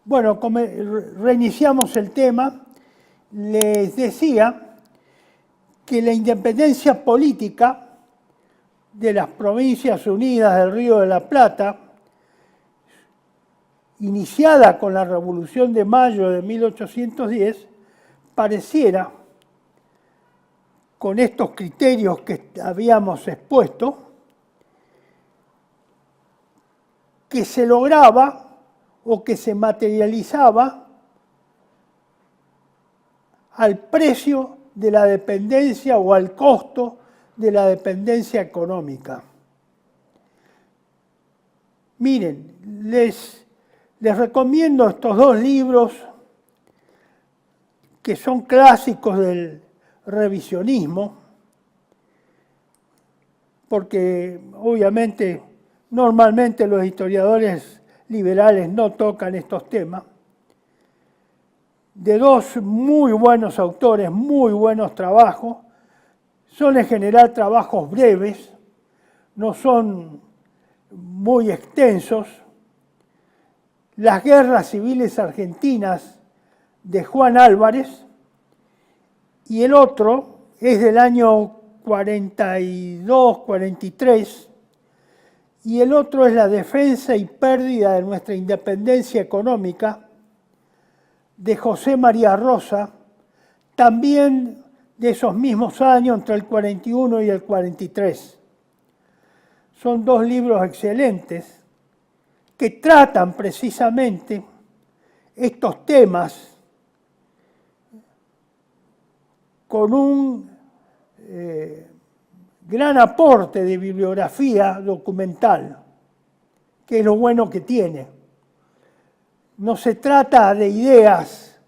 Bueno, reiniciamos el tema. Les decía que la independencia política de las Provincias Unidas del Río de la Plata, iniciada con la Revolución de Mayo de 1810, pareciera, con estos criterios que habíamos expuesto, que se lograba o que se materializaba al precio de la dependencia o al costo de la dependencia económica. Miren, les recomiendo estos dos libros que son clásicos del revisionismo, porque obviamente normalmente los historiadores liberales no tocan estos temas, de dos muy buenos autores, muy buenos trabajos. Son en general trabajos breves, no son muy extensos. Las guerras civiles argentinas de Juan Álvarez, y el otro es del año 42, 43, y el otro es la defensa y pérdida de nuestra independencia económica, de José María Rosa, también de esos mismos años, entre el 41 y el 43. Son dos libros excelentes que tratan precisamente estos temas con un gran aporte de bibliografía documental, que es lo bueno que tiene. No se trata de ideas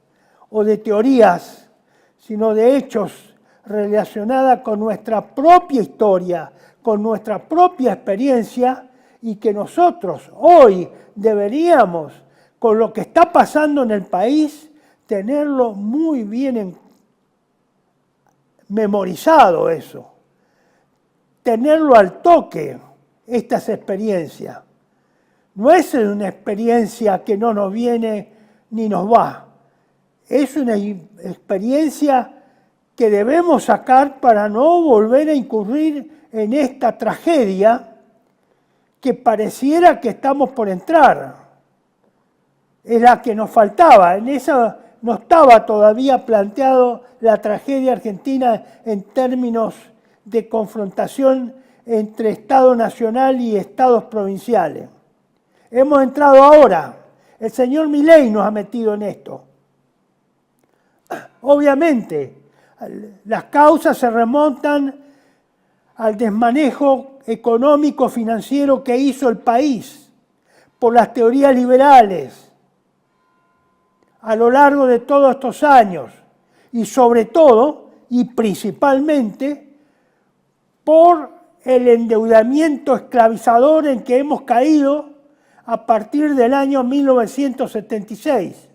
o de teorías, sino de hechos relacionados con nuestra propia historia, con nuestra propia experiencia, y que nosotros hoy deberíamos, con lo que está pasando en el país, tenerlo muy bien memorizado eso, tenerlo al toque, estas experiencias. No es una experiencia que no nos viene ni nos va, es una experiencia que debemos sacar para no volver a incurrir en esta tragedia que pareciera que estamos por entrar. Es la que nos faltaba, en esa no estaba todavía planteado la tragedia argentina en términos de confrontación entre Estado nacional y Estados provinciales. Hemos entrado ahora, el señor Milei nos ha metido en esto. Obviamente, las causas se remontan al desmanejo económico financiero que hizo el país por las teorías liberales a lo largo de todos estos años, y sobre todo y principalmente por el endeudamiento esclavizador en que hemos caído a partir del año 1976,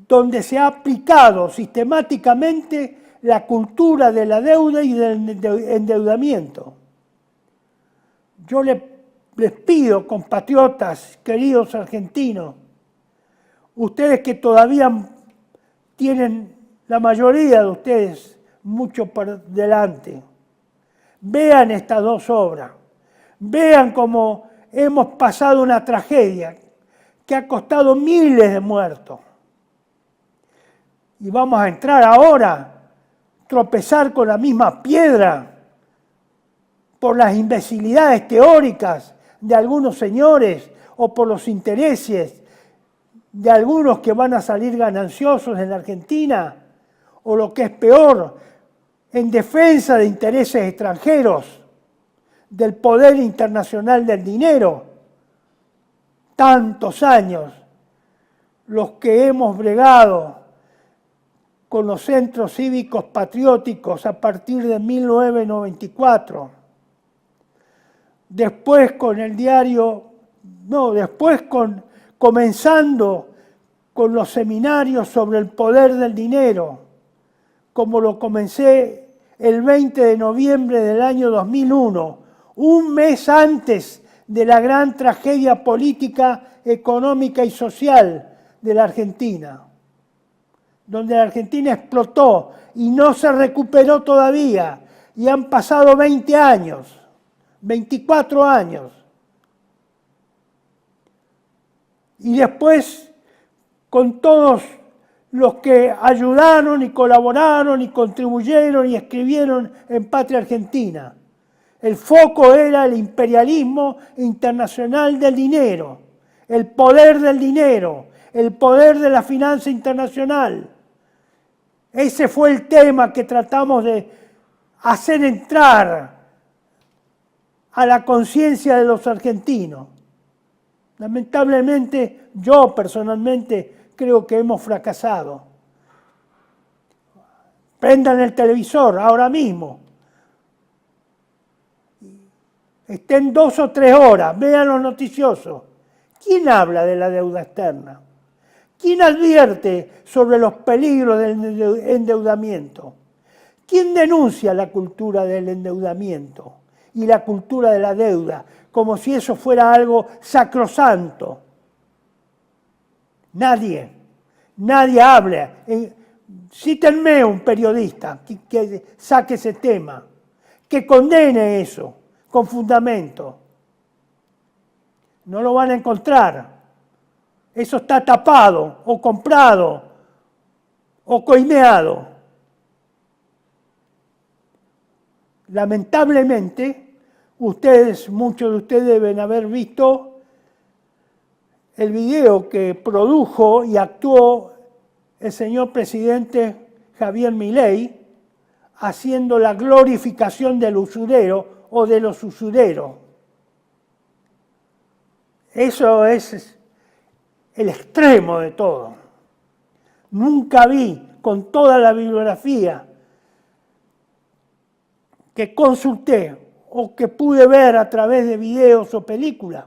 donde se ha aplicado sistemáticamente la cultura de la deuda y del endeudamiento. Yo les pido, compatriotas, queridos argentinos, ustedes que todavía tienen, la mayoría de ustedes, mucho por delante, vean estas dos obras, vean cómo hemos pasado una tragedia que ha costado miles de muertos. Y vamos a entrar ahora, tropezar con la misma piedra por las imbecilidades teóricas de algunos señores o por los intereses de algunos que van a salir gananciosos en la Argentina, o lo que es peor, en defensa de intereses extranjeros, del poder internacional del dinero. Tantos años los que hemos bregado con los centros cívicos patrióticos a partir de 1994. Después con el diario, comenzando con los seminarios sobre el poder del dinero, como lo comencé el 20 de noviembre del año 2001, un mes antes de la gran tragedia política, económica y social de la Argentina, donde la Argentina explotó y no se recuperó todavía, y han pasado 20 años, 24 años. Y después, con todos los que ayudaron y colaboraron y contribuyeron y escribieron en Patria Argentina. El foco era el imperialismo internacional del dinero, el poder del dinero, el poder de la finanza internacional. Ese fue el tema que tratamos de hacer entrar a la conciencia de los argentinos. Lamentablemente, yo personalmente creo que hemos fracasado. Prendan el televisor ahora mismo. Estén 2 o 3 horas, vean los noticiosos. ¿Quién habla de la deuda externa? ¿Quién advierte sobre los peligros del endeudamiento? ¿Quién denuncia la cultura del endeudamiento y la cultura de la deuda como si eso fuera algo sacrosanto? Nadie habla. Cítenme un periodista que saque ese tema, que condene eso con fundamento. No lo van a encontrar. Eso está tapado o comprado o coimeado. Lamentablemente, muchos de ustedes deben haber visto el video que produjo y actuó el señor presidente Javier Milei haciendo la glorificación del usurero o de los usureros. Eso es el extremo de todo. Nunca vi, con toda la bibliografía que consulté o que pude ver a través de videos o películas,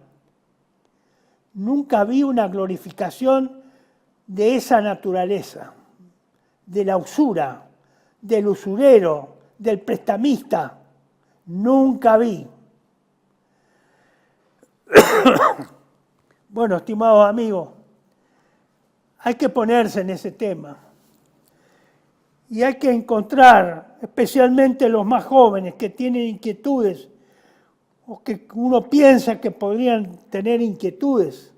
nunca vi una glorificación de esa naturaleza, de la usura, del usurero, del prestamista. Nunca vi. Bueno, estimados amigos, hay que ponerse en ese tema. Y hay que encontrar, especialmente los más jóvenes que tienen inquietudes, o que uno piensa que podrían tener inquietudes,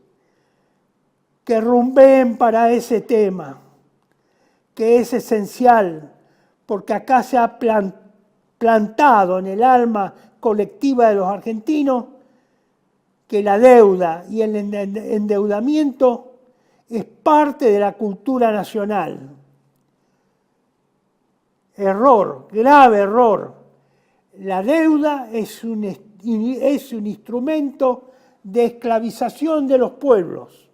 que rumbeen para ese tema, que es esencial, porque acá se ha plantado en el alma colectiva de los argentinos que la deuda y el endeudamiento es parte de la cultura nacional. Error, grave error. La deuda es un instrumento de esclavización de los pueblos.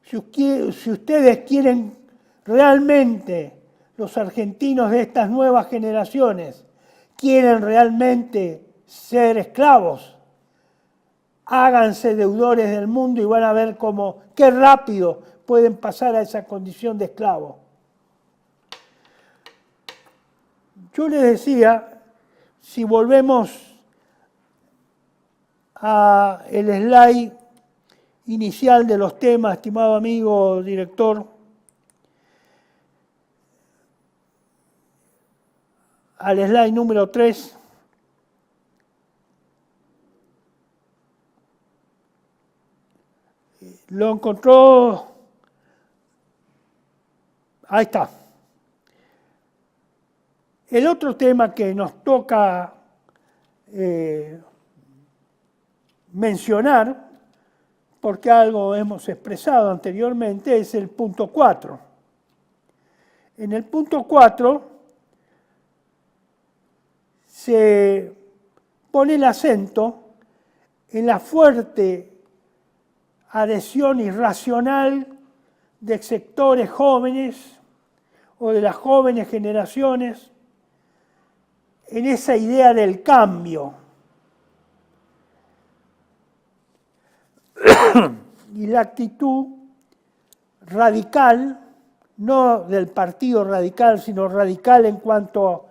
Si ustedes quieren realmente, los argentinos de estas nuevas generaciones, quieren realmente ser esclavos, háganse deudores del mundo y van a ver qué rápido pueden pasar a esa condición de esclavo. Yo les decía, si volvemos al slide inicial de los temas, estimado amigo director, al slide número 3, lo encontró, ahí está. El otro tema que nos toca mencionar, porque algo hemos expresado anteriormente, es el punto 4. En el punto 4 se pone el acento en la fuerte adhesión irracional de sectores jóvenes o de las jóvenes generaciones en esa idea del cambio. Y la actitud radical, no del partido radical, sino radical en cuanto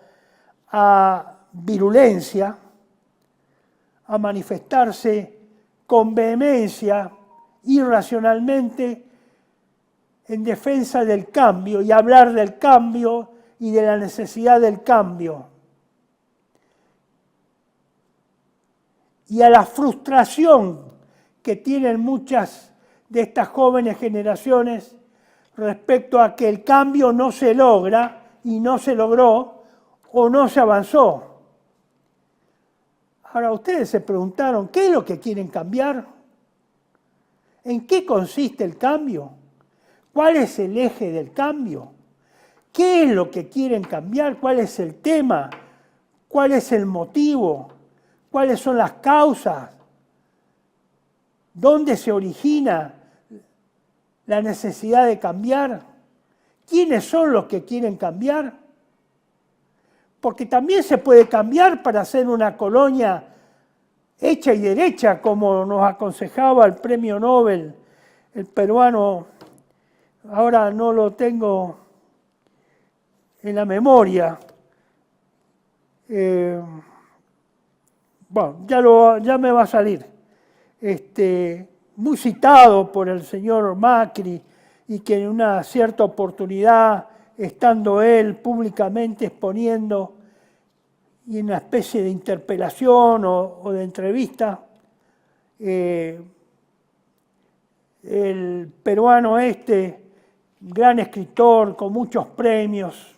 a virulencia, a manifestarse con vehemencia, irracionalmente, en defensa del cambio y hablar del cambio y de la necesidad del cambio. Y a la frustración que tienen muchas de estas jóvenes generaciones respecto a que el cambio no se logra y no se logró o no se avanzó. Ahora, ustedes se preguntaron, ¿qué es lo que quieren cambiar? ¿En qué consiste el cambio? ¿Cuál es el eje del cambio? ¿Qué es lo que quieren cambiar? ¿Cuál es el tema? ¿Cuál es el motivo? ¿Cuáles son las causas? ¿Dónde se origina la necesidad de cambiar? ¿Quiénes son los que quieren cambiar? Porque también se puede cambiar para hacer una colonia hecha y derecha, como nos aconsejaba el premio Nobel, el peruano, ahora no lo tengo en la memoria. Bueno, ya me va a salir. Muy citado por el señor Macri, y que en una cierta oportunidad, estando él públicamente exponiendo y en una especie de interpelación o de entrevista, el peruano gran escritor con muchos premios,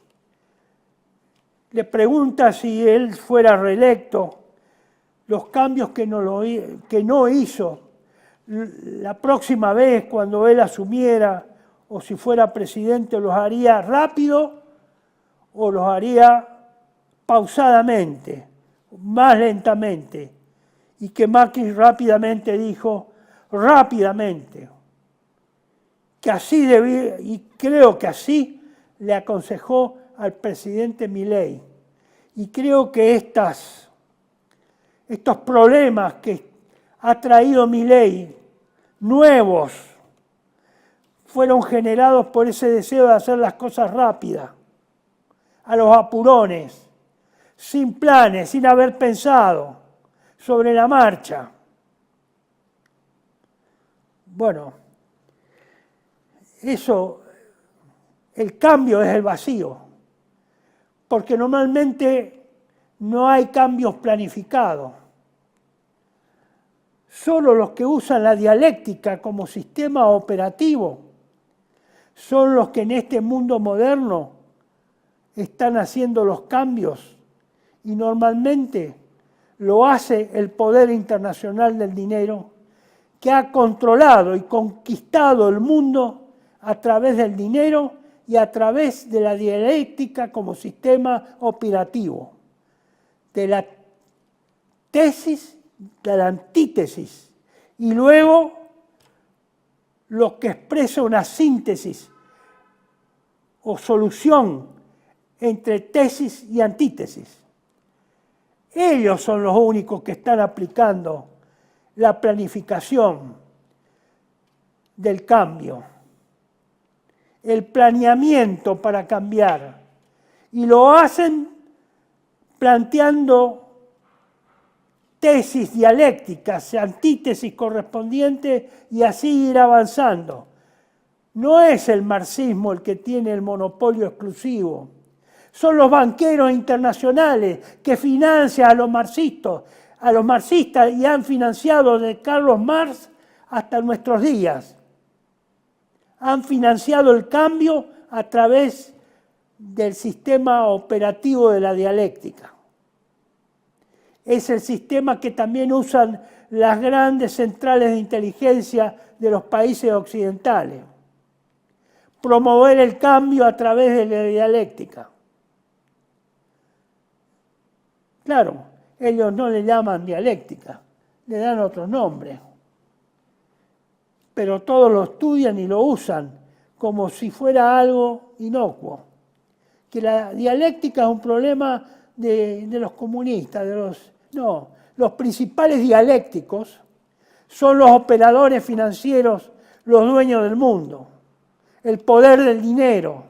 le pregunta si él fuera reelecto, los cambios que no hizo la próxima vez cuando él asumiera o si fuera presidente, los haría rápido o los haría pausadamente, más lentamente. Y que Macri rápidamente dijo, rápidamente, que así debía, y creo que así le aconsejó al presidente Milei. Y creo que estos problemas que ha traído Milei, nuevos, fueron generados por ese deseo de hacer las cosas rápidas, a los apurones, sin planes, sin haber pensado, sobre la marcha. Bueno, el cambio es el vacío, porque normalmente no hay cambios planificados. Solo los que usan la dialéctica como sistema operativo son los que en este mundo moderno están haciendo los cambios, y normalmente lo hace el poder internacional del dinero, que ha controlado y conquistado el mundo a través del dinero y a través de la dialéctica como sistema operativo, de la tesis, de la antítesis, y luego lo que expresa una síntesis o solución entre tesis y antítesis. Ellos son los únicos que están aplicando la planificación del cambio, el planeamiento para cambiar, y lo hacen planteando tesis dialécticas, antítesis correspondientes, y así ir avanzando. No es el marxismo el que tiene el monopolio exclusivo. Son los banqueros internacionales que financian a los marxistas y han financiado desde Carlos Marx hasta nuestros días. Han financiado el cambio a través del sistema operativo de la dialéctica. Es el sistema que también usan las grandes centrales de inteligencia de los países occidentales. Promover el cambio a través de la dialéctica. Claro, ellos no le llaman dialéctica, le dan otro nombre. Pero todos lo estudian y lo usan como si fuera algo inocuo. Que la dialéctica es un problema de los comunistas, no, los principales dialécticos son los operadores financieros, los dueños del mundo, el poder del dinero,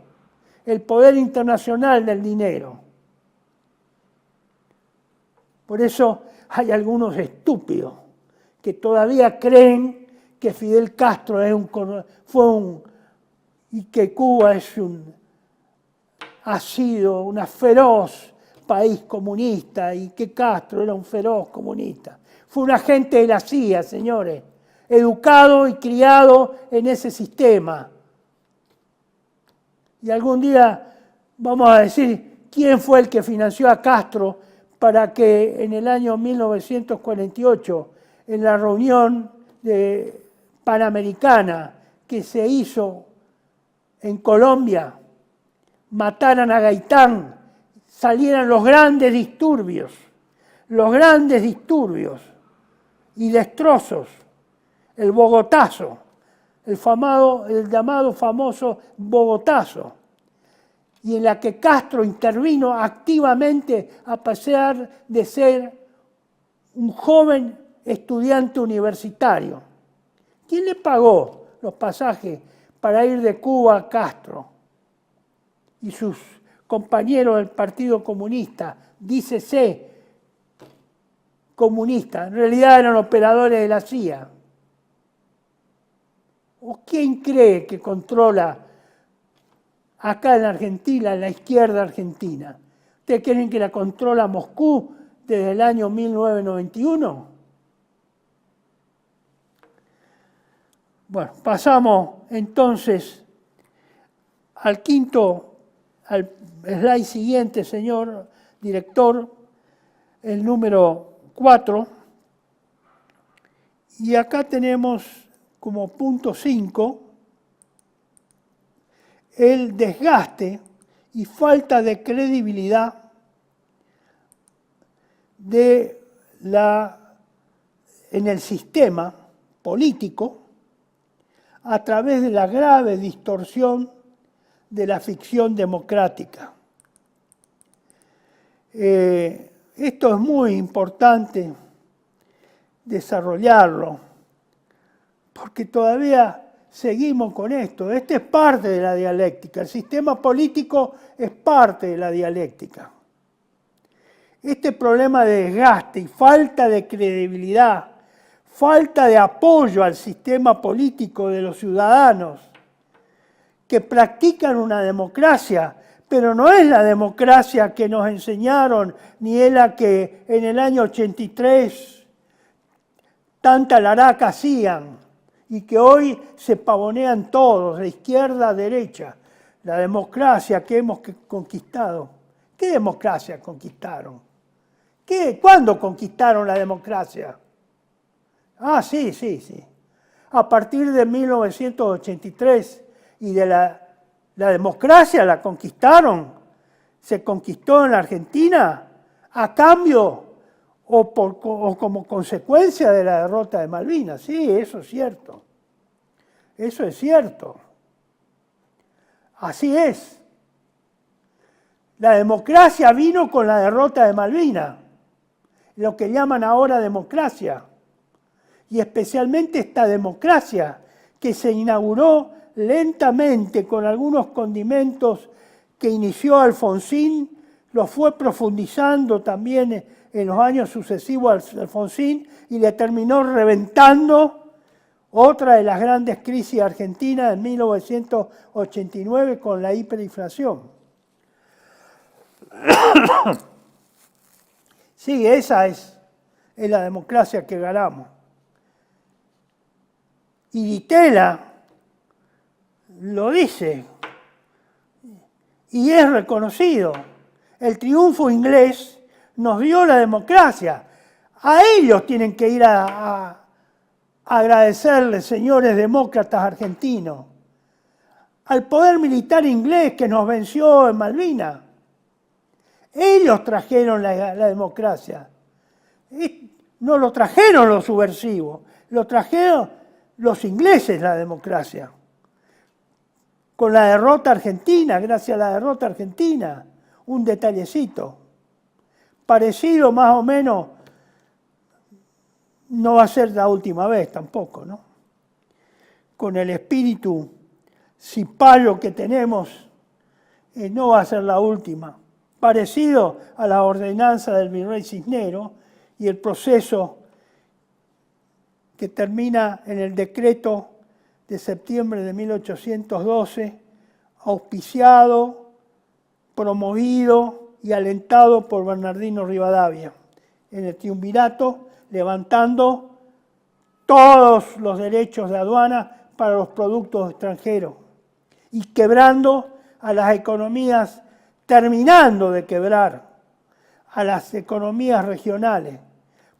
el poder internacional del dinero. Por eso hay algunos estúpidos que todavía creen que Fidel Castro y que Cuba ha sido una feroz país comunista y que Castro era un feroz comunista. Fue un agente de la CIA, señores, educado y criado en ese sistema. Y algún día vamos a decir quién fue el que financió a Castro para que en el año 1948, en la reunión panamericana que se hizo en Colombia, mataran a Gaitán, salieran los grandes disturbios y destrozos, el Bogotazo, el llamado famoso Bogotazo, y en la que Castro intervino activamente a pesar de ser un joven estudiante universitario. ¿Quién le pagó los pasajes para ir de Cuba a Castro? Y sus compañeros del Partido Comunista, dícese comunista, en realidad eran operadores de la CIA. ¿O quién cree que controla acá en Argentina, en la izquierda argentina? ¿Ustedes creen que la controla Moscú desde el año 1991? Bueno, pasamos entonces al slide siguiente, señor director, el número 4. Y acá tenemos como punto 5 el desgaste y falta de credibilidad en el sistema político a través de la grave distorsión de la ficción democrática. Esto es muy importante desarrollarlo, porque todavía seguimos con esto. Este es parte de la dialéctica. El sistema político es parte de la dialéctica. Este problema de desgaste y falta de credibilidad, falta de apoyo al sistema político de los ciudadanos que practican una democracia, pero no es la democracia que nos enseñaron, ni es la que en el año 83 tanta laraca hacían y que hoy se pavonean todos, de izquierda a derecha. La democracia que hemos conquistado. ¿Qué democracia conquistaron? ¿Cuándo conquistaron la democracia? Ah, sí. A partir de 1983 y de la democracia la conquistaron. Se conquistó en la Argentina a cambio o como consecuencia de la derrota de Malvinas. Sí, eso es cierto. Eso es cierto. Así es. La democracia vino con la derrota de Malvinas, lo que llaman ahora democracia. Y especialmente esta democracia que se inauguró lentamente con algunos condimentos que inició Alfonsín, lo fue profundizando también en los años sucesivos a Alfonsín y le terminó reventando otra de las grandes crisis argentinas en 1989 con la hiperinflación. Sí, esa es la democracia que ganamos. Y Di Tella lo dice y es reconocido. El triunfo inglés nos dio la democracia. A ellos tienen que ir a agradecerles, señores demócratas argentinos, al poder militar inglés que nos venció en Malvinas. Ellos trajeron la democracia. No lo trajeron los subversivos, lo trajeron los ingleses la democracia. Con la derrota argentina, gracias a la derrota argentina, un detallecito. Parecido más o menos, no va a ser la última vez tampoco, ¿no? Con el espíritu cipayo que tenemos, no va a ser la última. parecido a la ordenanza del virrey Cisneros y el proceso que termina en el decreto de septiembre de 1812, auspiciado, promovido y alentado por Bernardino Rivadavia, en el triunvirato, levantando todos los derechos de aduana para los productos extranjeros y quebrando a las economías, terminando de quebrar a las economías regionales,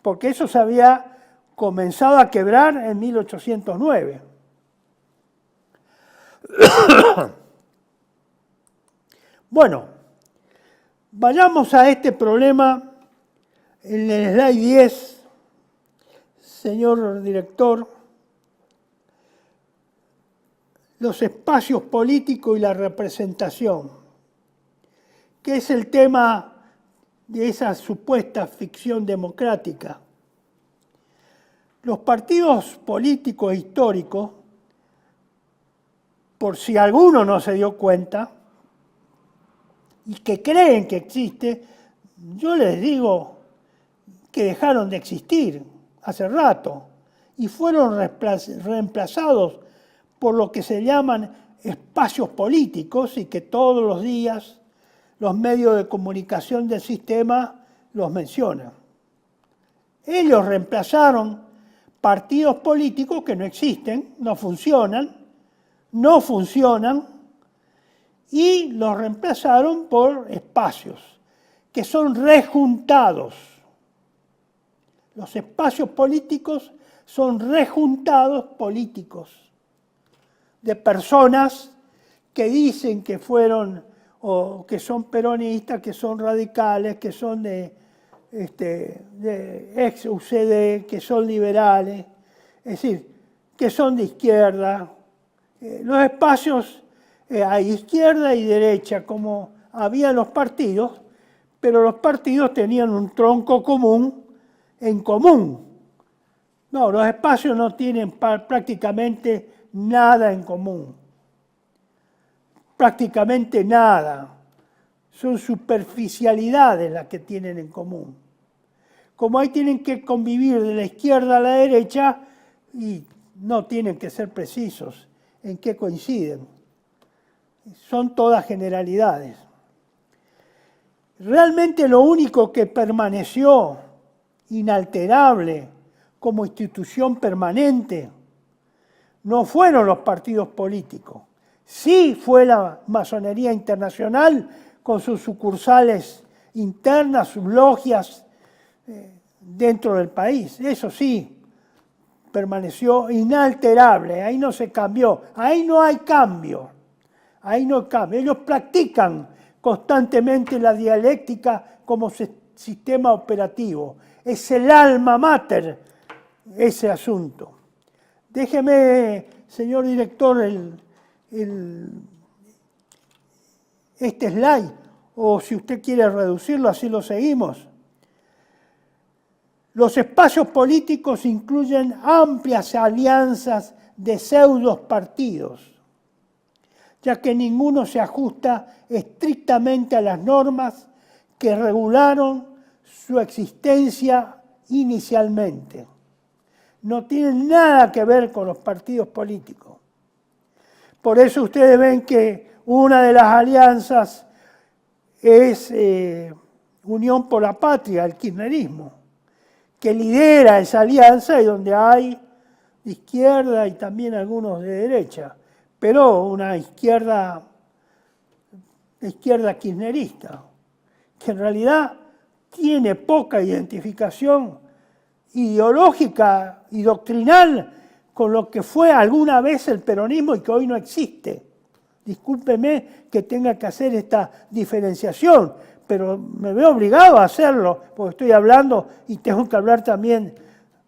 porque eso se había comenzado a quebrar en 1809. Bueno, vayamos a este problema en el slide 10, señor director, los espacios políticos y la representación, que es el tema de esa supuesta ficción democrática. Los partidos políticos históricos, por si alguno no se dio cuenta, y que creen que existe, yo les digo que dejaron de existir hace rato y fueron reemplazados por lo que se llaman espacios políticos y que todos los días los medios de comunicación del sistema los mencionan. Ellos reemplazaron partidos políticos que no existen, no funcionan, y los reemplazaron por espacios que son rejuntados. Los espacios políticos son rejuntados políticos de personas que dicen que fueron o que son peronistas, que son radicales, que son de ex UCD, que son liberales, es decir, que son de izquierda. Los espacios hay izquierda y derecha, como había los partidos, pero los partidos tenían un tronco común en común. No, los espacios no tienen prácticamente nada en común. Prácticamente nada. Son superficialidades las que tienen en común. Como ahí tienen que convivir de la izquierda a la derecha y no tienen que ser precisos en qué coinciden. Son todas generalidades. Realmente lo único que permaneció inalterable como institución permanente no fueron los partidos políticos. Sí fue la masonería internacional con sus sucursales internas, sus logias dentro del país. Eso sí, permaneció inalterable, ahí no se cambió, ahí no hay cambio. Ahí no cambia. Ellos practican constantemente la dialéctica como sistema operativo. Es el alma mater ese asunto. Déjeme, señor director, este slide, o si usted quiere reducirlo, así lo seguimos. Los espacios políticos incluyen amplias alianzas de pseudos partidos, ya que ninguno se ajusta estrictamente a las normas que regularon su existencia inicialmente. No tienen nada que ver con los partidos políticos. Por eso ustedes ven que una de las alianzas es Unión por la Patria, el kirchnerismo, que lidera esa alianza y donde hay de izquierda y también algunos de derecha, pero una izquierda kirchnerista, que en realidad tiene poca identificación ideológica y doctrinal con lo que fue alguna vez el peronismo y que hoy no existe. Discúlpeme que tenga que hacer esta diferenciación, pero me veo obligado a hacerlo, porque estoy hablando y tengo que hablar también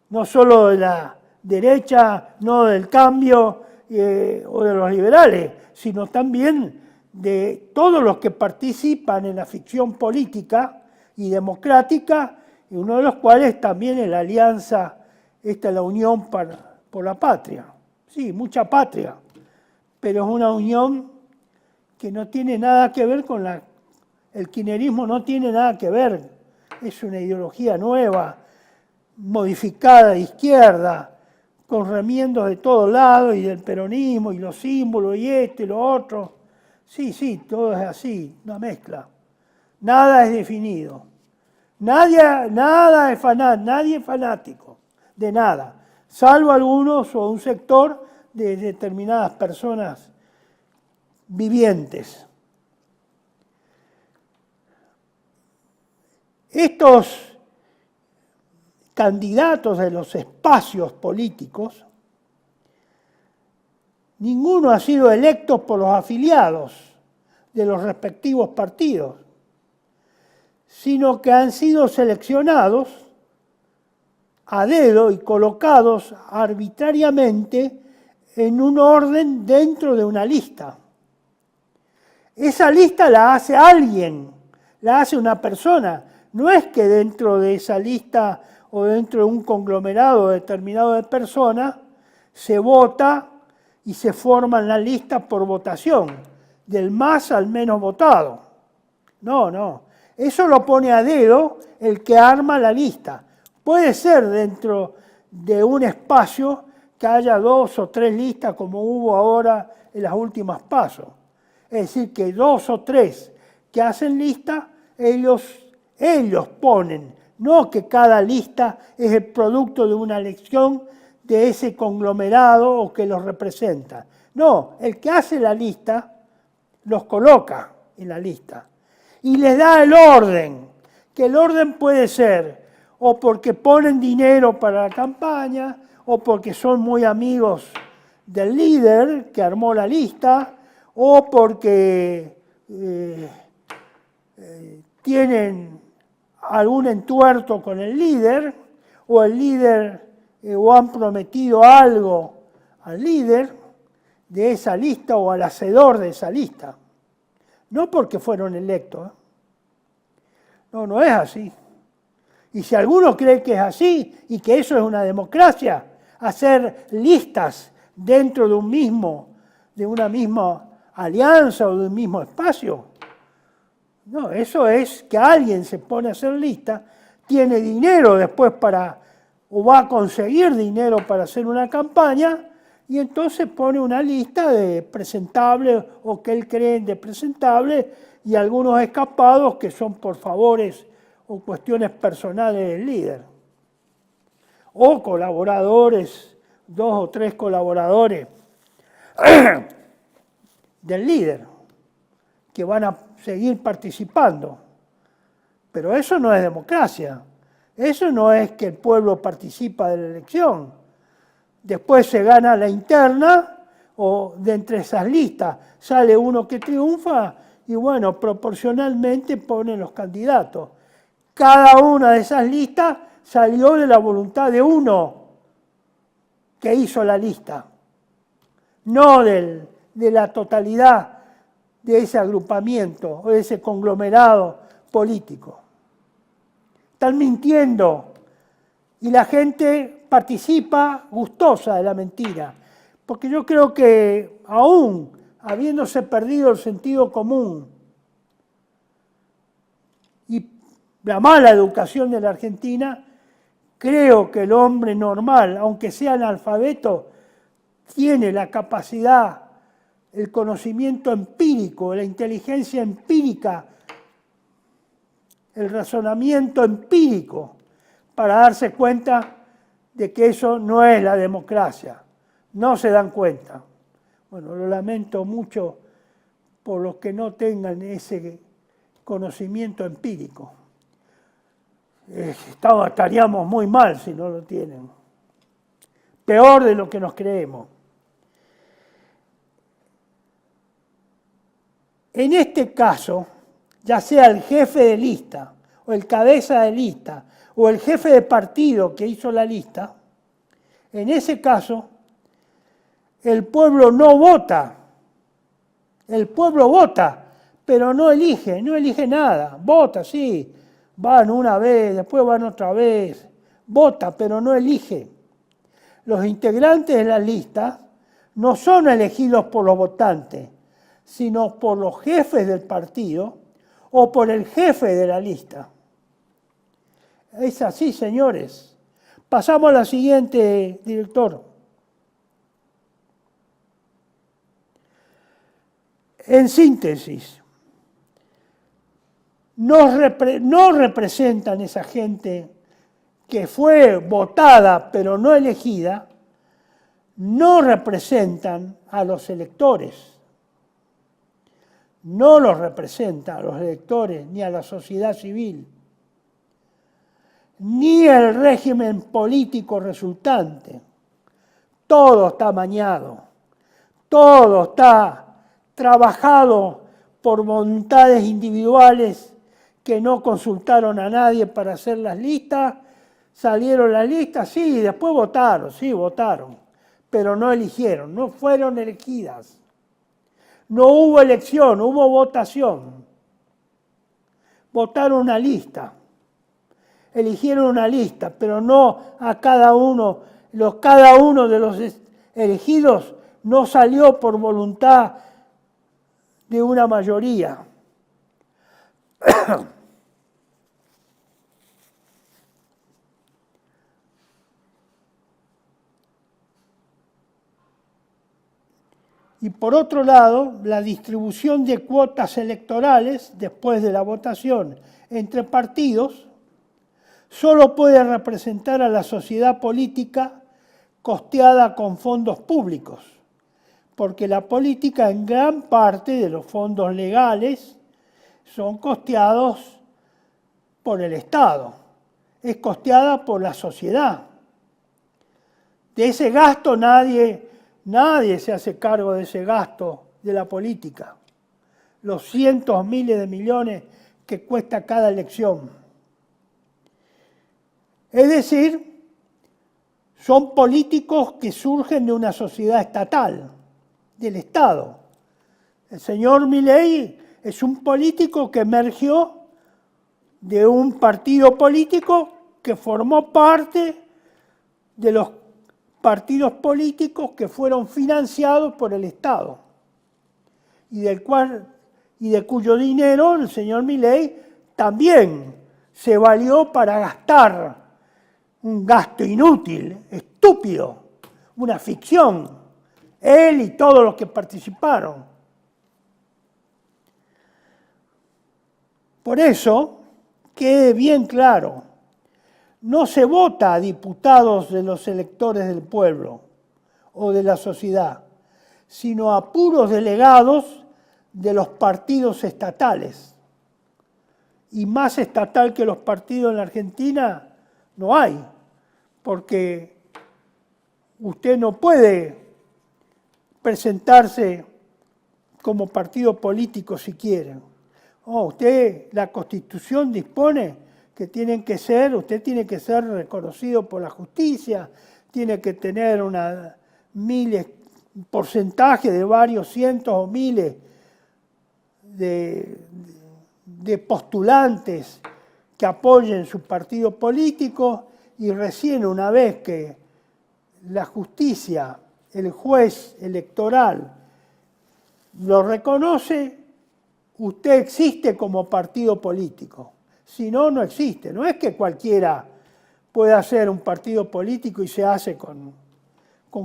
no solo de la derecha, no del cambio o de los liberales, sino también de todos los que participan en la ficción política y democrática, y uno de los cuales también es la alianza, la Unión por la Patria. Sí, mucha patria, pero es una unión que no tiene nada que ver con la El kirchnerismo no tiene nada que ver, es una ideología nueva, modificada de izquierda, con remiendos de todos lados y del peronismo y los símbolos y esto y lo otro. Sí, sí, todo es así, una mezcla. Nada es definido. Nadie es fanático de nada, salvo algunos o un sector de determinadas personas vivientes. Estos candidatos de los espacios políticos, ninguno ha sido electo por los afiliados de los respectivos partidos, sino que han sido seleccionados a dedo y colocados arbitrariamente en un orden dentro de una lista. Esa lista la hace alguien, la hace una persona. No es que dentro de esa lista o dentro de un conglomerado determinado de personas se vota y se forman las listas por votación, del más al menos votado. No, no. Eso lo pone a dedo el que arma la lista. Puede ser dentro de un espacio que haya 2 o 3 listas como hubo ahora en las últimas PASO. Es decir, que 2 o 3 que hacen lista, ellos ponen, no que cada lista es el producto de una elección de ese conglomerado o que los representa. No, el que hace la lista los coloca en la lista y les da el orden, que el orden puede ser o porque ponen dinero para la campaña o porque son muy amigos del líder que armó la lista o porque tienen algún entuerto con el líder o el líder o han prometido algo al líder de esa lista o al hacedor de esa lista. No porque fueron electos. No, no es así. Y si alguno cree que es así y que eso es una democracia, hacer listas dentro de una misma alianza o de un mismo espacio, no, eso es que alguien se pone a hacer lista, tiene dinero después o va a conseguir dinero para hacer una campaña y entonces pone una lista de presentables o que él cree de presentables y algunos escapados que son por favores o cuestiones personales del líder. O colaboradores, 2 o 3 colaboradores del líder que van a seguir participando. Pero eso no es democracia. Eso no es que el pueblo participa de la elección. Después se gana la interna o de entre esas listas sale uno que triunfa y bueno, proporcionalmente ponen los candidatos. Cada una de esas listas salió de la voluntad de uno que hizo la lista, no de la totalidad de ese agrupamiento o de ese conglomerado político. Están mintiendo y la gente participa gustosa de la mentira, porque yo creo que aún habiéndose perdido el sentido común y la mala educación de la Argentina, creo que el hombre normal, aunque sea analfabeto, tiene la capacidad, el conocimiento empírico, la inteligencia empírica, el razonamiento empírico para darse cuenta de que eso no es la democracia. No se dan cuenta. Bueno, lo lamento mucho por los que no tengan ese conocimiento empírico. Estaríamos muy mal si no lo tienen. Peor de lo que nos creemos. En este caso, ya sea el jefe de lista, o el cabeza de lista, o el jefe de partido que hizo la lista, en ese caso, el pueblo no vota. El pueblo vota, pero no elige nada. Vota, sí, van una vez, después van otra vez. Vota, pero no elige. Los integrantes de la lista no son elegidos por los votantes, sino por los jefes del partido o por el jefe de la lista. Es así, señores. Pasamos a la siguiente, director. En síntesis, no representan esa gente que fue votada pero no elegida, no representan a los electores. No los representan a los electores ni a la sociedad civil, ni el régimen político resultante. Todo está amañado, todo está trabajado por voluntades individuales que no consultaron a nadie para hacer las listas. Salieron las listas, sí, después votaron, sí, votaron, pero no eligieron, no fueron elegidas. No hubo elección, hubo votación. Votaron una lista, eligieron una lista, pero no a cada uno de los elegidos no salió por voluntad de una mayoría. Y por otro lado, la distribución de cuotas electorales después de la votación entre partidos solo puede representar a la sociedad política costeada con fondos públicos, porque la política en gran parte de los fondos legales son costeados por el Estado, es costeada por la sociedad. De ese gasto nadie se hace cargo de ese gasto de la política, los cientos, miles de millones que cuesta cada elección. Es decir, son políticos que surgen de una sociedad estatal, del Estado. El señor Milei es un político que emergió de un partido político que formó parte de los partidos políticos que fueron financiados por el Estado y de cuyo dinero el señor Milei también se valió para gastar un gasto inútil, estúpido, una ficción, él y todos los que participaron. Por eso, quede bien claro, no se vota a diputados de los electores del pueblo o de la sociedad, sino a puros delegados de los partidos estatales. Y más estatal que los partidos en la Argentina no hay, porque usted no puede presentarse como partido político si quiere. La Constitución dispone que usted tiene que ser reconocido por la justicia, tiene que tener un porcentaje de varios cientos o miles de postulantes que apoyen su partido político, y recién una vez que la justicia, el juez electoral, lo reconoce, usted existe como partido político. Si no, no existe. No es que cualquiera pueda hacer un partido político y se hace con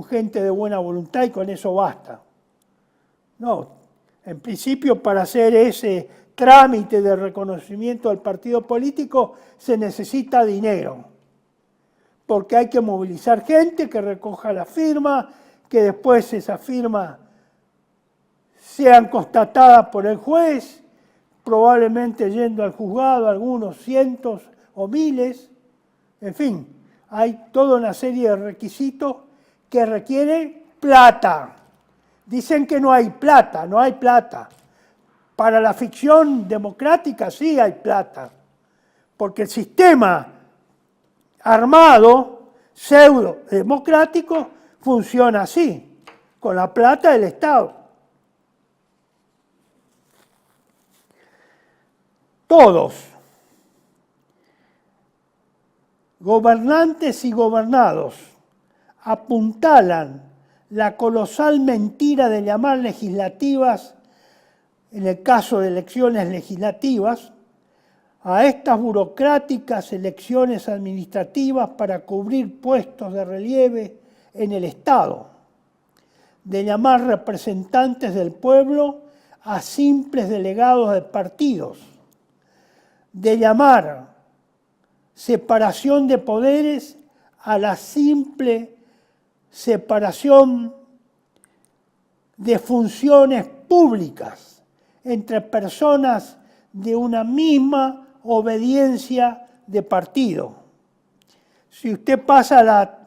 gente de buena voluntad y con eso basta. No, en principio para hacer ese trámite de reconocimiento del partido político se necesita dinero, porque hay que movilizar gente que recoja la firma, que después esas firmas sean constatadas por el juez, probablemente yendo al juzgado algunos cientos o miles. En fin, hay toda una serie de requisitos que requieren plata. Dicen que no hay plata, no hay plata. Para la ficción democrática sí hay plata, porque el sistema armado, pseudo-democrático, funciona así, con la plata del Estado. Todos, gobernantes y gobernados, apuntalan la colosal mentira de llamar legislativas en el caso de elecciones legislativas, a estas burocráticas elecciones administrativas para cubrir puestos de relieve en el Estado, de llamar representantes del pueblo a simples delegados de partidos, de llamar separación de poderes a la simple separación de funciones públicas entre personas de una misma obediencia de partido. Si usted pasa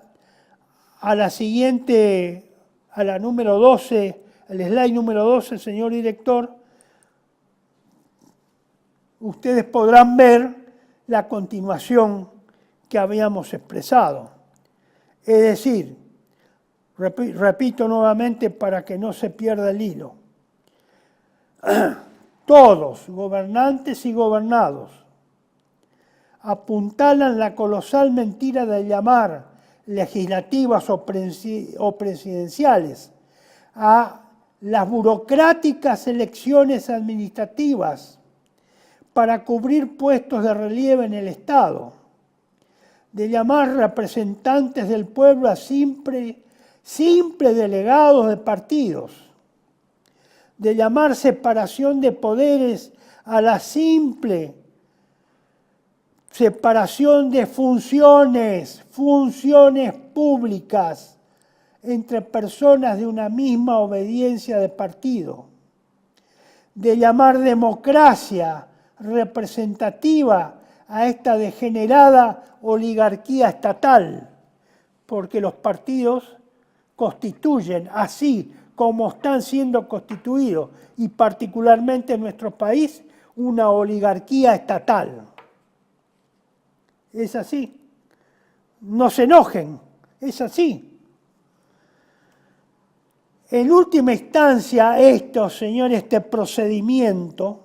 a la siguiente, a la número 12, el slide número 12, señor director, ustedes podrán ver la continuación que habíamos expresado. Es decir, repito nuevamente para que no se pierda el hilo, todos, gobernantes y gobernados, apuntalan la colosal mentira de llamar legislativas o presidenciales a las burocráticas elecciones administrativas para cubrir puestos de relieve en el Estado, de llamar representantes del pueblo a simples delegados de partidos, de llamar separación de poderes a la simple separación de funciones públicas entre personas de una misma obediencia de partido, de llamar democracia representativa a esta degenerada oligarquía estatal, porque los partidos constituyen, así como están siendo constituidos, y particularmente en nuestro país, una oligarquía estatal. Es así. No se enojen, es así. En última instancia, este procedimiento,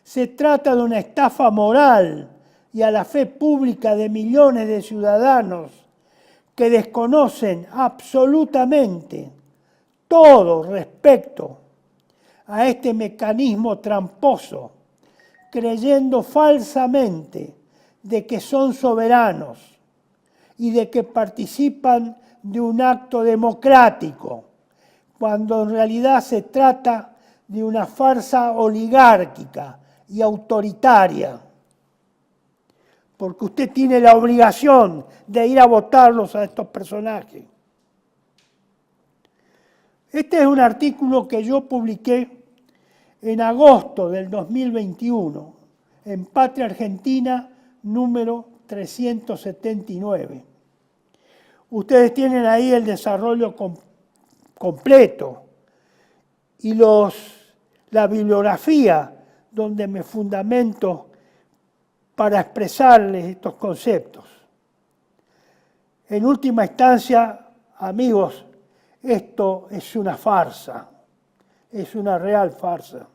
se trata de una estafa moral y a la fe pública de millones de ciudadanos que desconocen absolutamente todo respecto a este mecanismo tramposo, creyendo falsamente de que son soberanos y de que participan de un acto democrático, cuando en realidad se trata de una farsa oligárquica y autoritaria, porque usted tiene la obligación de ir a votarlos a estos personajes. Este es un artículo que yo publiqué en agosto del 2021 en Patria Argentina número 379. Ustedes tienen ahí el desarrollo completo y la bibliografía donde me fundamento para expresarles estos conceptos. En última instancia, amigos, esto es una farsa, es una real farsa.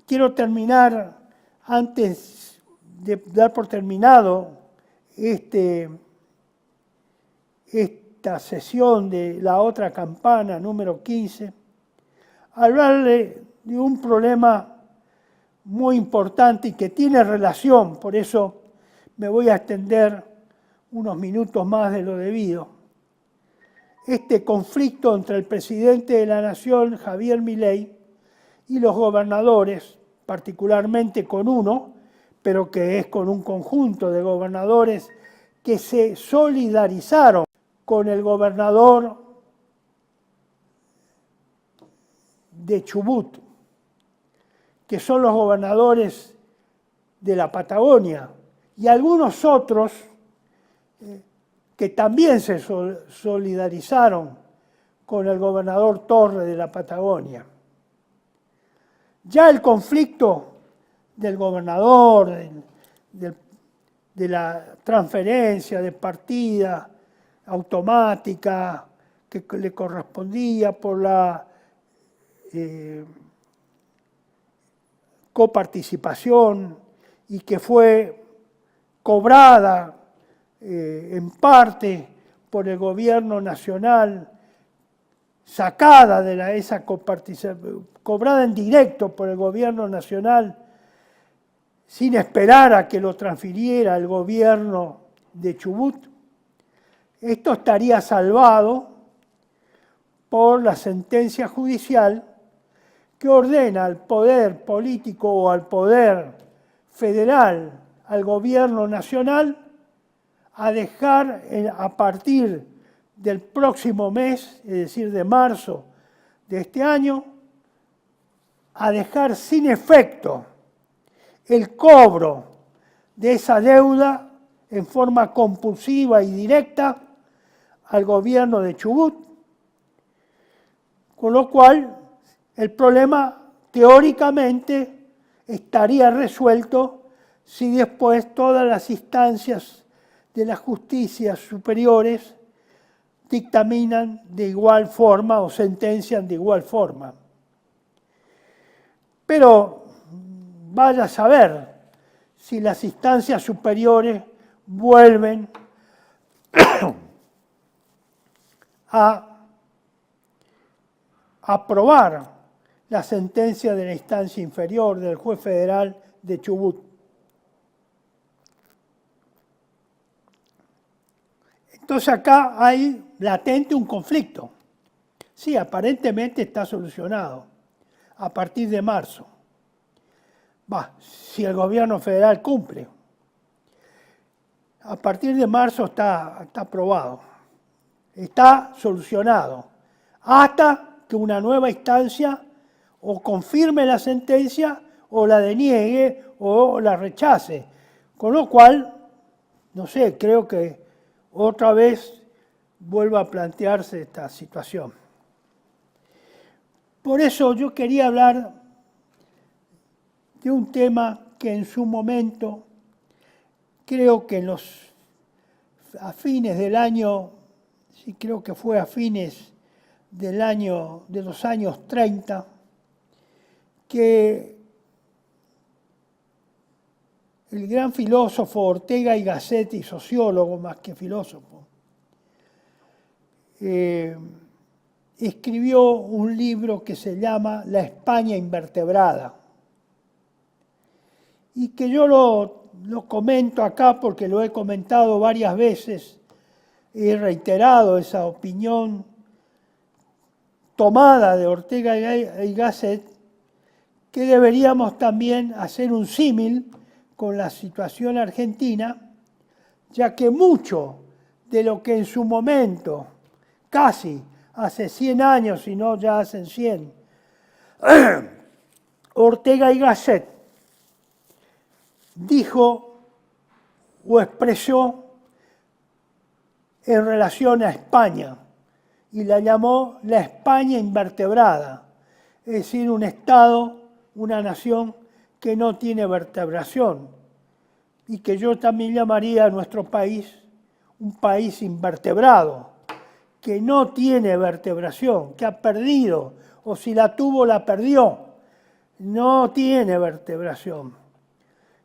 Quiero terminar, antes de dar por terminado esta sesión de la otra campana, número 15, hablarle de un problema muy importante y que tiene relación, por eso me voy a extender unos minutos más de lo debido. Este conflicto entre el presidente de la Nación, Javier Milei, y los gobernadores, particularmente con uno, pero que es con un conjunto de gobernadores que se solidarizaron con el gobernador de Chubut, que son los gobernadores de la Patagonia, y algunos otros que también se solidarizaron con el gobernador Torre de la Patagonia. Ya el conflicto del gobernador, de la transferencia de partida automática que le correspondía por la coparticipación y que fue cobrada en parte por el gobierno nacional, sacada de esa coparticipación, cobrada en directo por el gobierno nacional, sin esperar a que lo transfiriera el gobierno de Chubut, esto estaría salvado por la sentencia judicial que ordena al poder político o al poder federal, al gobierno nacional, a dejar a partir del próximo mes, es decir, de marzo de este año, a dejar sin efecto el cobro de esa deuda en forma compulsiva y directa al gobierno de Chubut, con lo cual el problema teóricamente estaría resuelto si después todas las instancias de las justicias superiores dictaminan de igual forma o sentencian de igual forma. Pero vaya a saber si las instancias superiores vuelven a aprobar la sentencia de la instancia inferior del juez federal de Chubut. Entonces acá hay latente un conflicto. Sí, aparentemente está solucionado a partir de marzo. Si el gobierno federal cumple. A partir de marzo está aprobado. Está solucionado. Hasta que una nueva instancia o confirme la sentencia o la deniegue o la rechace. Con lo cual, no sé, creo que otra vez vuelva a plantearse esta situación. Por eso yo quería hablar de un tema que en su momento, creo que a fines del año, sí creo que fue a fines de los años 30, que el gran filósofo Ortega y Gasset, y sociólogo más que filósofo, escribió un libro que se llama La España invertebrada, y que yo lo comento acá porque lo he comentado varias veces, he reiterado esa opinión tomada de Ortega y Gasset, que deberíamos también hacer un símil con la situación argentina, ya que mucho de lo que en su momento, casi hace 100 años, si no ya hacen 100, Ortega y Gasset dijo o expresó en relación a España, y la llamó la España invertebrada, es decir, un Estado, una nación que no tiene vertebración, y que yo también llamaría a nuestro país un país invertebrado, que no tiene vertebración, que ha perdido, o si la tuvo, la perdió, no tiene vertebración.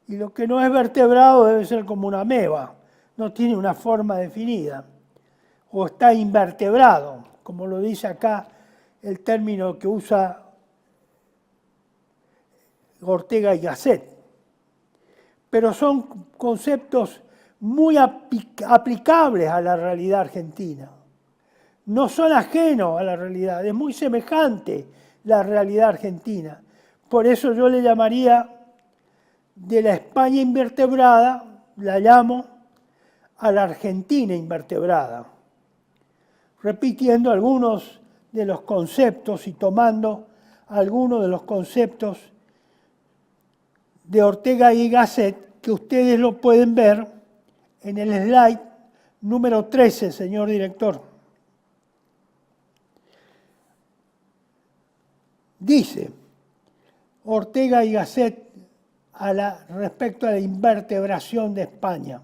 Y lo que no es vertebrado debe ser como una ameba, no tiene una forma definida, o está invertebrado, como lo dice acá el término que usa Ortega y Gasset. Pero son conceptos muy aplicables a la realidad argentina. No son ajenos a la realidad, es muy semejante la realidad argentina. Por eso yo le llamaría de la España invertebrada, la llamo a la Argentina invertebrada, repitiendo algunos de los conceptos y tomando algunos de los conceptos de Ortega y Gasset, que ustedes lo pueden ver en el slide número 13, señor director. Dice Ortega y Gasset respecto a la invertebración de España.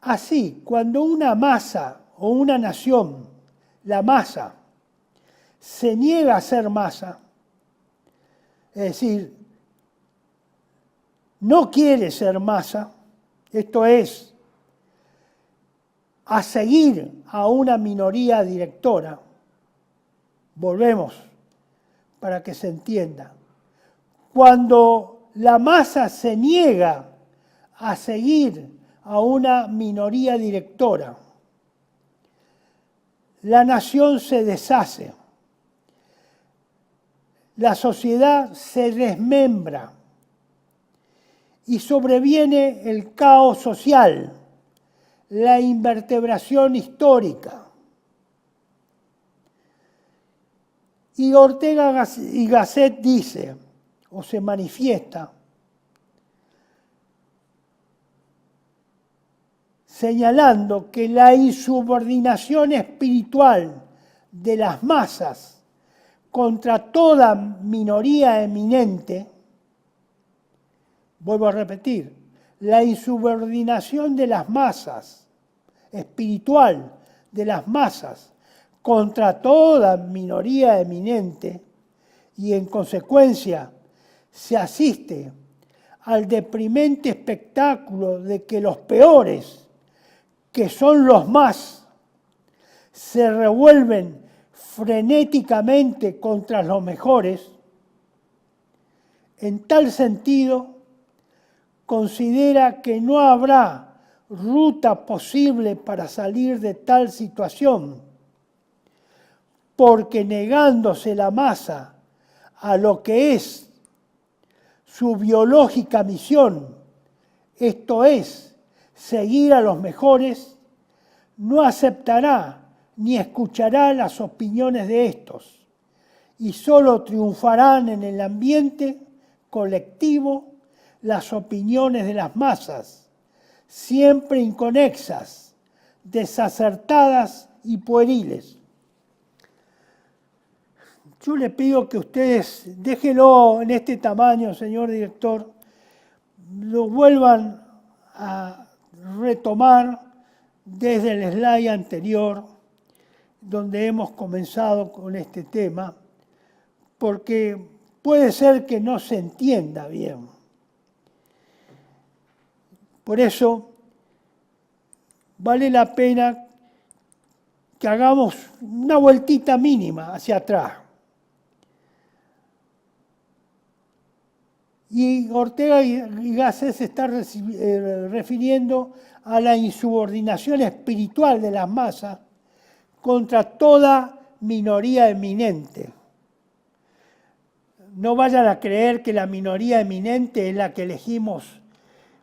Así, cuando una masa o una nación, la masa, se niega a ser masa, es decir, no quiere ser masa, esto es, a seguir a una minoría directora. Volvemos para que se entienda. Cuando la masa se niega a seguir a una minoría directora, la nación se deshace, la sociedad se desmembra y sobreviene el caos social, la invertebración histórica. Y Ortega y Gasset dice, o se manifiesta, señalando que la insubordinación espiritual de las masas contra toda minoría eminente, vuelvo a repetir, la insubordinación de las masas, espiritual de las masas, contra toda minoría eminente, y en consecuencia se asiste al deprimente espectáculo de que los peores, que son los más, se revuelven frenéticamente contra los mejores. En tal sentido, considera que no habrá ruta posible para salir de tal situación, porque negándose la masa a lo que es su biológica misión, esto es, seguir a los mejores, no aceptará ni escuchará las opiniones de estos, y solo triunfarán en el ambiente colectivo las opiniones de las masas, siempre inconexas, desacertadas y pueriles. Yo le pido que ustedes déjenlo en este tamaño, señor director, lo vuelvan a retomar desde el slide anterior, donde hemos comenzado con este tema, porque puede ser que no se entienda bien. Por eso, vale la pena que hagamos una vueltita mínima hacia atrás. Y Ortega y Gasset se está refiriendo a la insubordinación espiritual de las masas contra toda minoría eminente. No vayan a creer que la minoría eminente es la que elegimos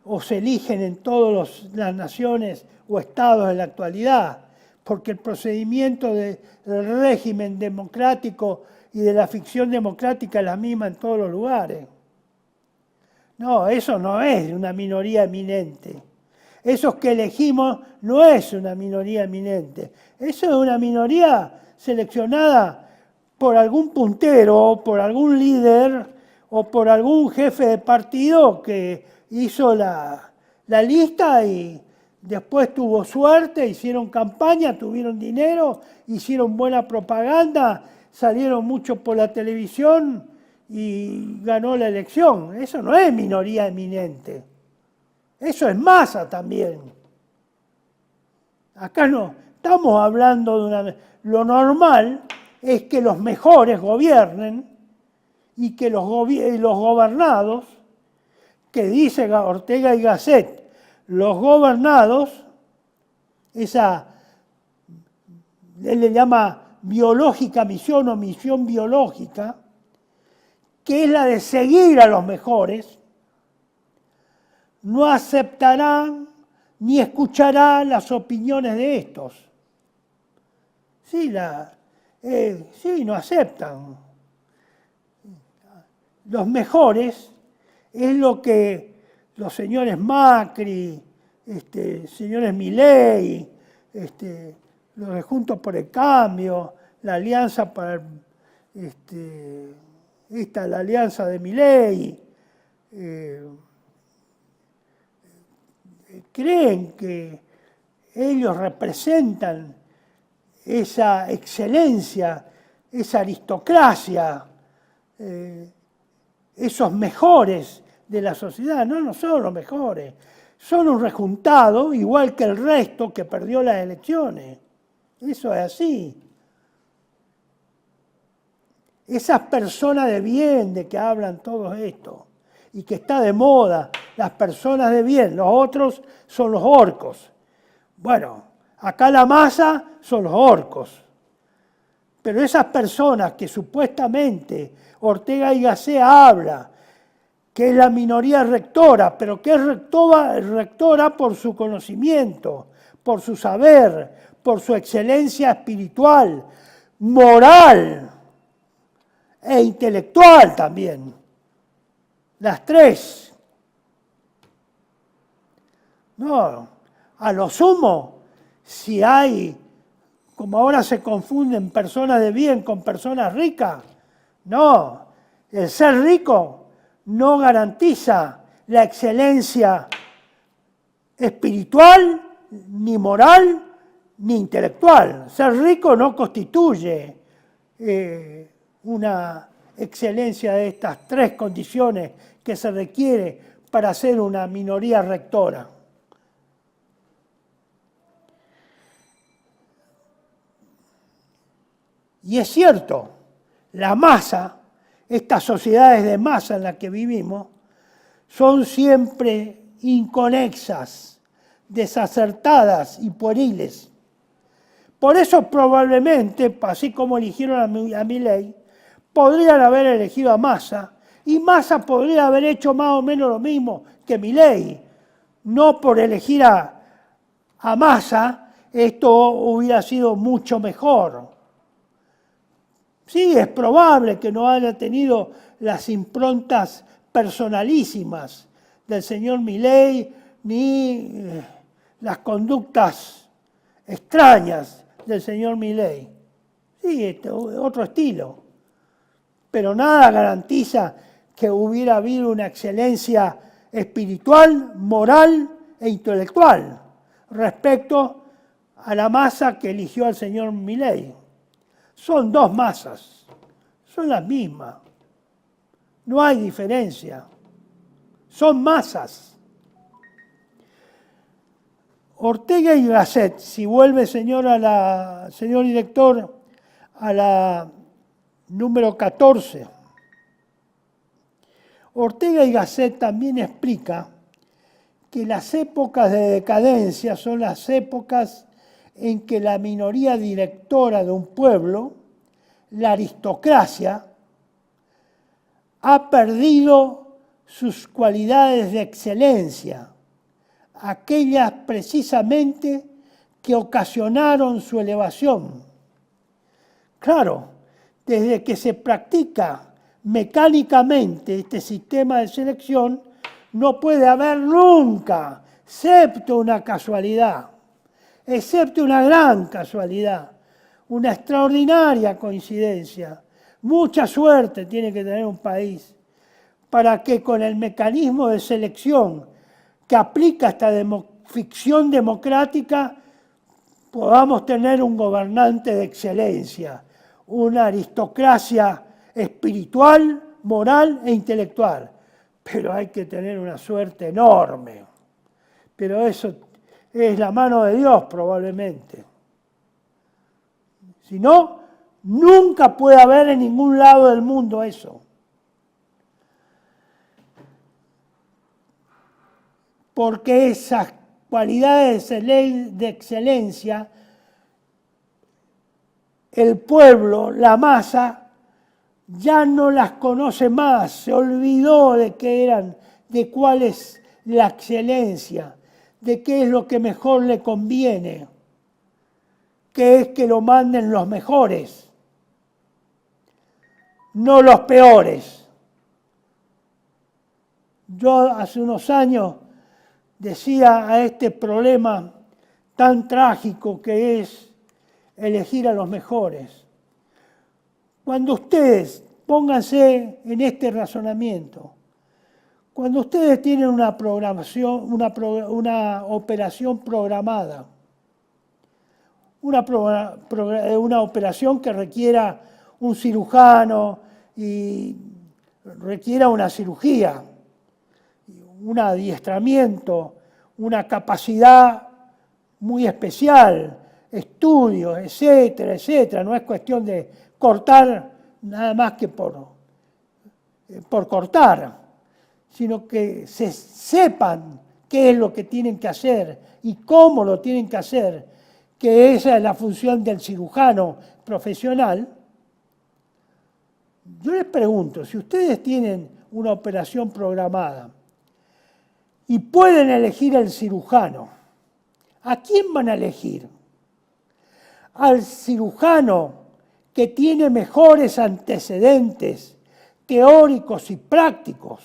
o se eligen en todas las naciones o estados en la actualidad, porque el procedimiento del régimen democrático y de la ficción democrática es la misma en todos los lugares. No, eso no es una minoría eminente. Esos que elegimos no es una minoría eminente. Eso es una minoría seleccionada por algún puntero, por algún líder o por algún jefe de partido que hizo la lista y después tuvo suerte, hicieron campaña, tuvieron dinero, hicieron buena propaganda, salieron mucho por la televisión y ganó la elección. Eso no es minoría eminente. Eso es masa también. Acá no estamos hablando de una... Lo normal es que los mejores gobiernen y que los gobernados, que dice Ortega y Gasset, los gobernados, esa, él le llama biológica misión o misión biológica, que es la de seguir a los mejores, no aceptarán ni escucharán las opiniones de estos. Sí, no aceptan. Los mejores es lo que los señores Macri, señores Milei, los de Juntos por el Cambio, la alianza para la alianza de Milei, creen que ellos representan esa excelencia, esa aristocracia, esos mejores de la sociedad. No son los mejores, son un rejuntado, igual que el resto que perdió las elecciones. Eso es así. Esas personas de bien de que hablan todo esto y que está de moda, las personas de bien, los otros son los orcos. Bueno, acá la masa son los orcos. Pero esas personas que supuestamente Ortega y Gasset habla, que es la minoría rectora, pero que es rectora por su conocimiento, por su saber, por su excelencia espiritual, moral e intelectual también. Las tres. No, a lo sumo, si hay, como ahora se confunden personas de bien con personas ricas, no, el ser rico no garantiza la excelencia espiritual, ni moral, ni intelectual. Ser rico no constituye una excelencia de estas tres condiciones que se requiere para ser una minoría rectora. Y es cierto, la masa, estas sociedades de masa en las que vivimos, son siempre inconexas, desacertadas y pueriles. Por eso probablemente, así como eligieron a Milei, podrían haber elegido a Massa, y Massa podría haber hecho más o menos lo mismo que Milei. No por elegir a Massa, esto hubiera sido mucho mejor. Sí, es probable que no haya tenido las improntas personalísimas del señor Milei, ni las conductas extrañas del señor Milei. Sí, otro estilo. Pero nada garantiza que hubiera habido una excelencia espiritual, moral e intelectual respecto a la masa que eligió al señor Milei. Son dos masas, son las mismas. No hay diferencia. Son masas. Ortega y Gasset, si vuelve, señor director, a la número 14. Ortega y Gasset también explica que las épocas de decadencia son las épocas en que la minoría directora de un pueblo, la aristocracia, ha perdido sus cualidades de excelencia, aquellas precisamente que ocasionaron su elevación. Claro, desde que se practica mecánicamente este sistema de selección, no puede haber nunca, excepto una casualidad, excepto una gran casualidad, una extraordinaria coincidencia. Mucha suerte tiene que tener un país para que con el mecanismo de selección que aplica esta ficción democrática podamos tener un gobernante de excelencia, una aristocracia espiritual, moral e intelectual. Pero hay que tener una suerte enorme. Pero eso es la mano de Dios probablemente. Si no, nunca puede haber en ningún lado del mundo eso. Porque esas cualidades de excelencia, el pueblo, la masa, ya no las conoce más, se olvidó de qué eran, de cuál es la excelencia, de qué es lo que mejor le conviene, que es que lo manden los mejores, no los peores. Yo hace unos años decía a este problema tan trágico que es elegir a los mejores. Cuando ustedes, pónganse en este razonamiento, cuando ustedes tienen una programación, una operación programada, una operación que requiera un cirujano y requiera una cirugía, un adiestramiento, una capacidad muy especial, estudios, etcétera, etcétera. No es cuestión de cortar nada más que por cortar, sino que se sepan qué es lo que tienen que hacer y cómo lo tienen que hacer, que esa es la función del cirujano profesional. Yo les pregunto, si ustedes tienen una operación programada y pueden elegir el cirujano, ¿a quién van a elegir? ¿Al cirujano que tiene mejores antecedentes teóricos y prácticos?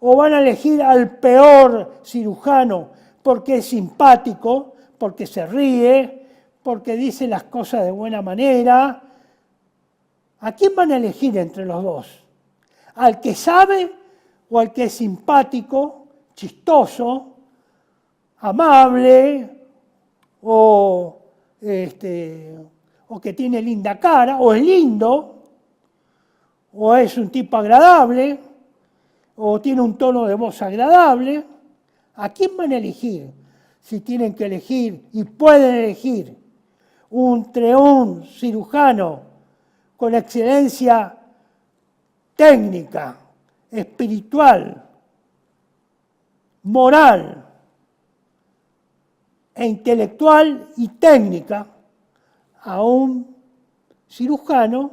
¿O van a elegir al peor cirujano porque es simpático, porque se ríe, porque dice las cosas de buena manera? ¿A quién van a elegir entre los dos? ¿Al que sabe o al que es simpático, chistoso, amable o que tiene linda cara, o es lindo, o es un tipo agradable, o tiene un tono de voz agradable? ¿A quién van a elegir? Si tienen que elegir y pueden elegir entre un cirujano con excelencia técnica, espiritual, moral e intelectual y técnica, a un cirujano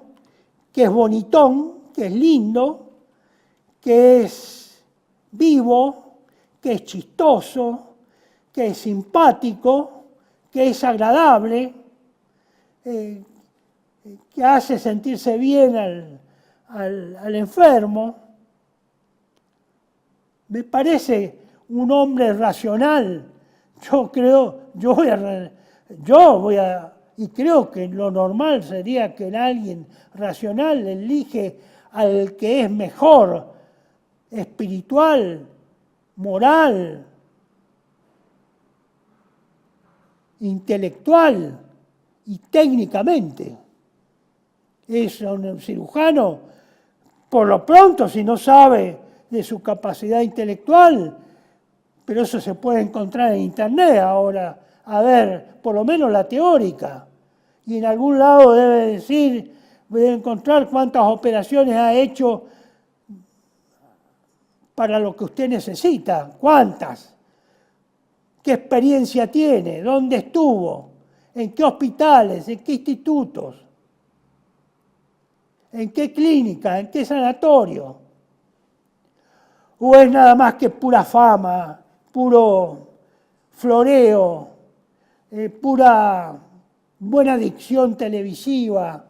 que es bonitón, que es lindo, que es vivo, que es chistoso, que es simpático, que es agradable, que hace sentirse bien al enfermo? Me parece un hombre racional. Y creo que lo normal sería que alguien racional elige al que es mejor, espiritual, moral, intelectual y técnicamente. Es un cirujano, por lo pronto, si no sabe de su capacidad intelectual, pero eso se puede encontrar en internet ahora, a ver, por lo menos la teórica, y en algún lado debe encontrar cuántas operaciones ha hecho para lo que usted necesita, cuántas, qué experiencia tiene, dónde estuvo, en qué hospitales, en qué institutos, en qué clínica, en qué sanatorio. ¿O es nada más que pura fama, puro floreo, pura buena dicción televisiva?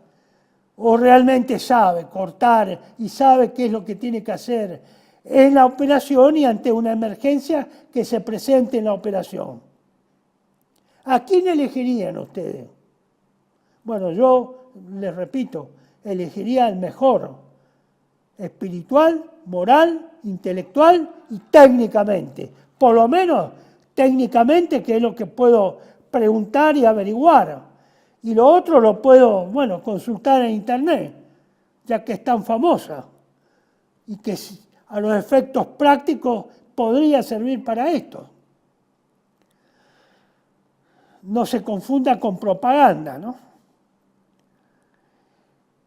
¿O realmente sabe cortar y sabe qué es lo que tiene que hacer en la operación y ante una emergencia que se presente en la operación? ¿A quién elegirían ustedes? Bueno, yo les repito, elegiría el mejor, espiritual, moral, intelectual y técnicamente. Por lo menos técnicamente, que es lo que puedo preguntar y averiguar. Y lo otro lo puedo, consultar en internet, ya que es tan famosa y que a los efectos prácticos podría servir para esto. No se confunda con propaganda, ¿no?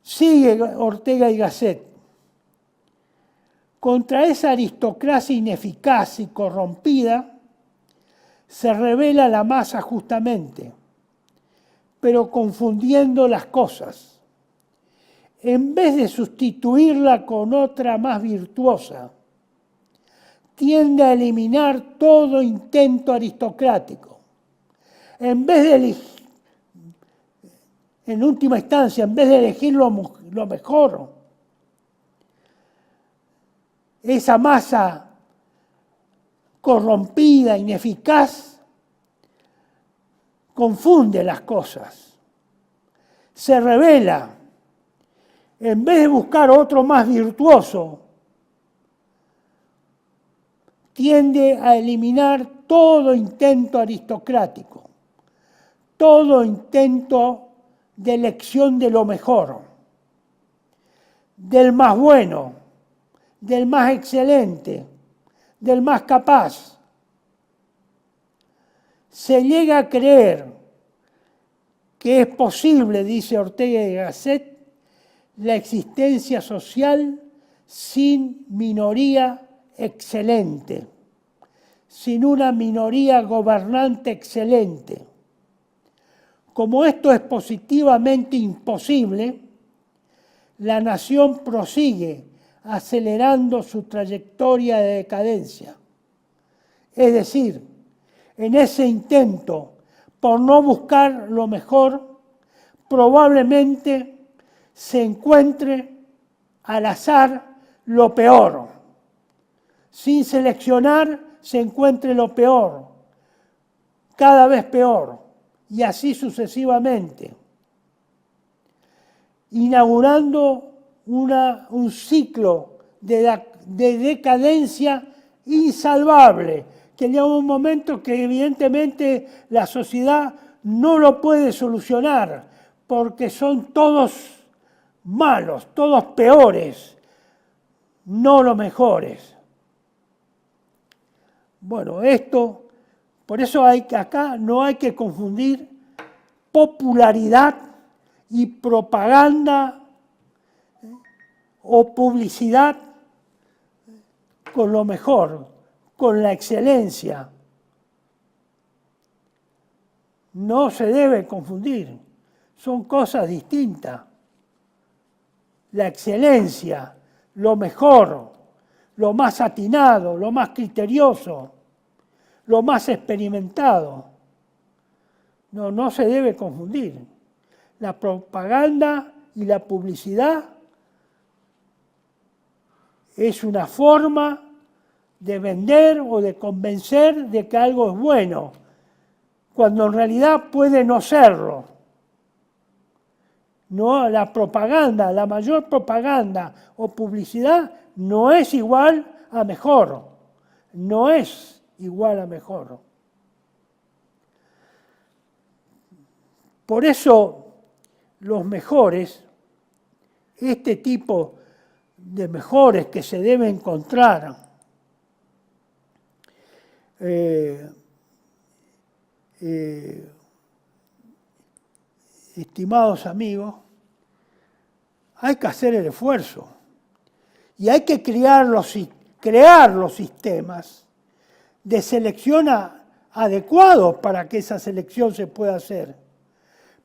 Sigue Ortega y Gasset. Contra esa aristocracia ineficaz y corrompida se revela la masa justamente, pero confundiendo las cosas. En vez de sustituirla con otra más virtuosa, tiende a eliminar todo intento aristocrático. En última instancia, en vez de elegir lo mejor, esa masa corrompida, ineficaz, confunde las cosas, se revela. En vez de buscar otro más virtuoso, tiende a eliminar todo intento aristocrático, todo intento de elección de lo mejor, del más bueno, del más excelente, del más capaz. se llega a creer que es posible, dice Ortega y Gasset, la existencia social sin minoría excelente, sin una minoría gobernante excelente. Como esto es positivamente imposible, la nación prosigue acelerando su trayectoria de decadencia. Es decir, en ese intento por no buscar lo mejor, probablemente se encuentre al azar lo peor. Sin seleccionar se encuentre lo peor, cada vez peor, y así sucesivamente, inaugurando un ciclo de decadencia insalvable, que llega un momento que evidentemente la sociedad no lo puede solucionar, porque son todos malos, todos peores, no los mejores. Bueno, por eso acá no hay que confundir popularidad y propaganda o publicidad con lo mejor, con la excelencia. No se debe confundir, son cosas distintas. La excelencia, lo mejor, lo más atinado, lo más criterioso, lo más experimentado. No se debe confundir. La propaganda y la publicidad es una forma de vender o de convencer de que algo es bueno, cuando en realidad puede no serlo. No, la propaganda, la mayor propaganda o publicidad no es igual a mejor. No es igual a mejor. Por eso los mejores, este tipo de mejores que se debe encontrar, estimados amigos, hay que hacer el esfuerzo y hay que crear los sistemas de selección adecuados para que esa selección se pueda hacer.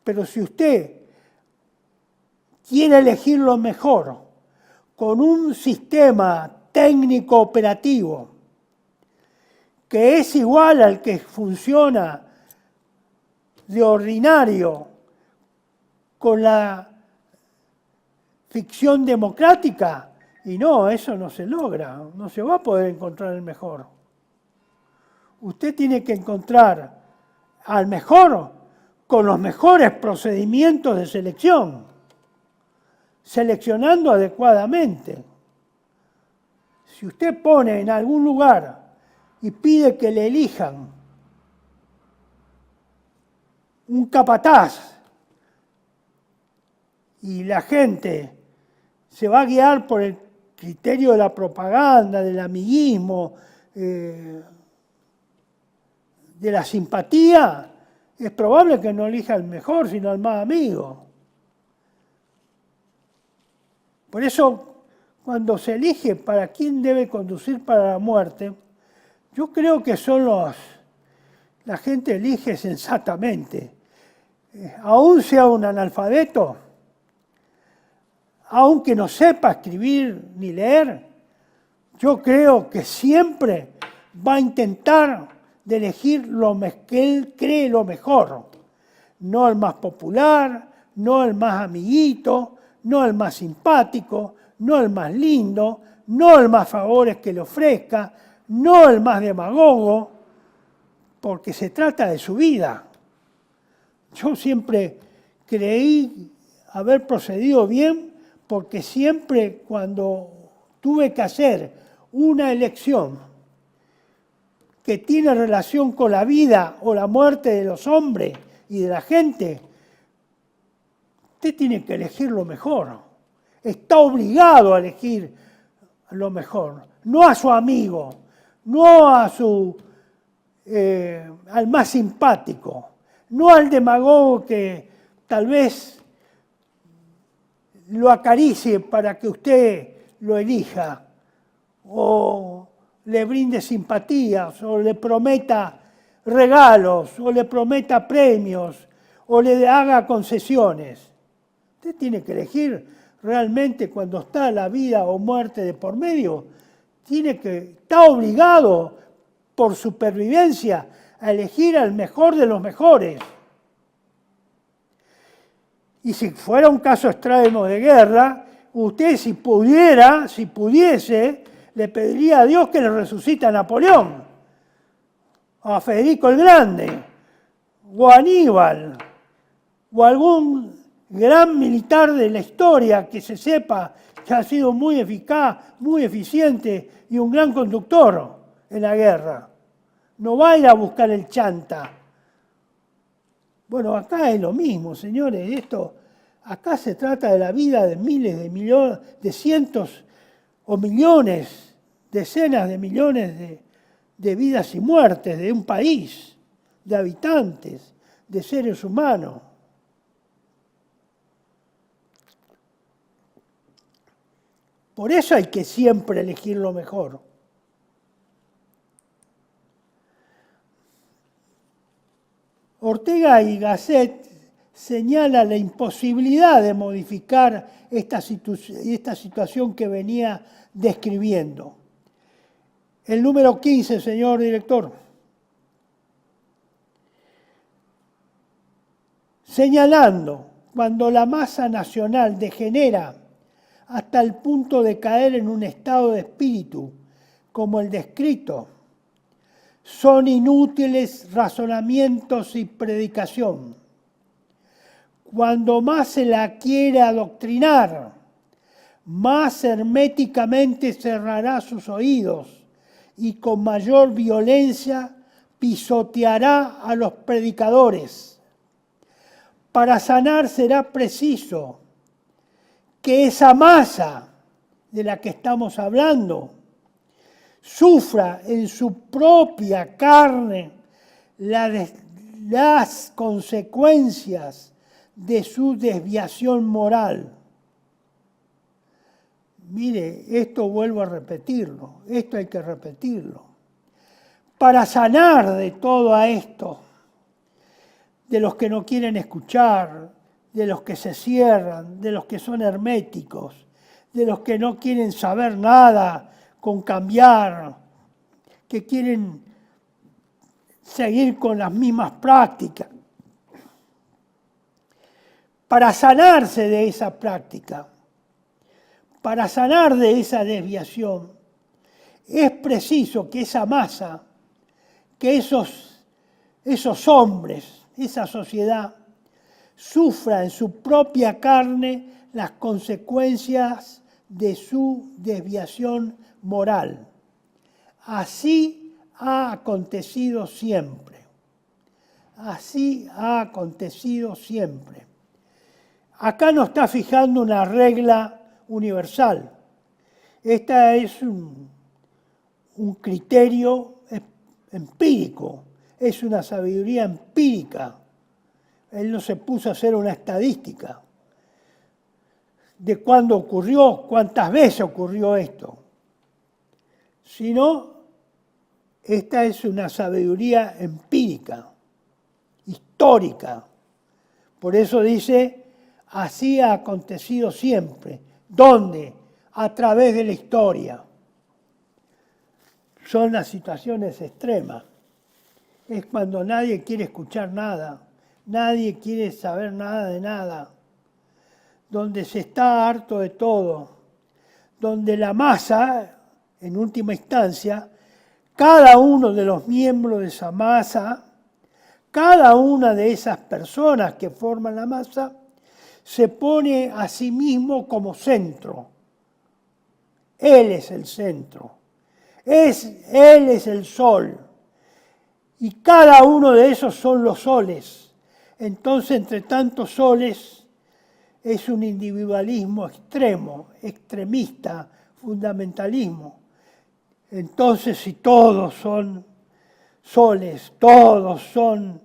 Pero si usted quiere elegir lo mejor con un sistema técnico operativo que es igual al que funciona de ordinario con la ficción democrática, y no, eso no se logra, no se va a poder encontrar el mejor. Usted tiene que encontrar al mejor con los mejores procedimientos de selección, seleccionando adecuadamente. Si usted pone en algún lugar y pide que le elijan un capataz y la gente se va a guiar por el criterio de la propaganda, del amiguismo, de la simpatía, es probable que no elija el mejor, sino el más amigo. Por eso, cuando se elige para quién debe conducir para la muerte, yo creo que la gente elige sensatamente. Aún sea un analfabeto, aunque no sepa escribir ni leer, yo creo que siempre va a intentar de elegir lo que él cree lo mejor. No el más popular, no el más amiguito, no el más simpático, no el más lindo, no el más favores que le ofrezca, no el más demagogo, porque se trata de su vida. Yo siempre creí haber procedido bien, porque siempre cuando tuve que hacer una elección que tiene relación con la vida o la muerte de los hombres y de la gente, usted tiene que elegir lo mejor. Está obligado a elegir lo mejor, no a su amigo, no a su al más simpático, no al demagogo que tal vez lo acaricie para que usted lo elija, o le brinde simpatías, o le prometa regalos, o le prometa premios, o le haga concesiones. Usted tiene que elegir realmente cuando está la vida o muerte de por medio, está obligado por supervivencia a elegir al mejor de los mejores. Y si fuera un caso extremo de guerra, usted si pudiese, le pediría a Dios que le resucite a Napoleón, a Federico el Grande, o a Aníbal, o a algún gran militar de la historia que se sepa que ha sido muy eficaz, muy eficiente y un gran conductor en la guerra. No va a ir a buscar el chanta. Bueno, acá es lo mismo, señores. Acá se trata de la vida de miles, de millones, de cientos o millones, decenas de millones de vidas y muertes de un país, de habitantes, de seres humanos. Por eso hay que siempre elegir lo mejor. Ortega y Gasset señala la imposibilidad de modificar esta situación que venía describiendo. El número 15, señor director. Señalando, cuando la masa nacional degenera hasta el punto de caer en un estado de espíritu como el descrito, son inútiles razonamientos y predicación. Cuando más se la quiere adoctrinar, más herméticamente cerrará sus oídos y con mayor violencia pisoteará a los predicadores. Para sanar será preciso que esa masa de la que estamos hablando sufra en su propia carne las consecuencias de su desviación moral. Mire, esto vuelvo a repetirlo, esto hay que repetirlo. Para sanar de todo esto, de los que no quieren escuchar, de los que se cierran, de los que son herméticos, de los que no quieren saber nada con cambiar, que quieren seguir con las mismas prácticas. Para sanarse de esa práctica, para sanar de esa desviación, es preciso que esa masa, que esos hombres, esa sociedad, sufra en su propia carne las consecuencias de su desviación moral. Así ha acontecido siempre. Así ha acontecido siempre. Acá no está fijando una regla universal. Esta es un criterio empírico, es una sabiduría empírica. Él no se puso a hacer una estadística de cuándo ocurrió, cuántas veces ocurrió esto, sino esta es una sabiduría empírica, histórica. Por eso dice, así ha acontecido siempre. ¿Dónde? A través de la historia. Son las situaciones extremas. Es cuando nadie quiere escuchar nada, nadie quiere saber nada de nada, donde se está harto de todo, donde la masa, en última instancia, cada uno de los miembros de esa masa, cada una de esas personas que forman la masa, se pone a sí mismo como centro. Él es el centro. Él es el sol. Y cada uno de esos son los soles. Entonces, entre tantos soles, es un individualismo extremo, extremista, fundamentalismo. Entonces, si todos soles, todos son,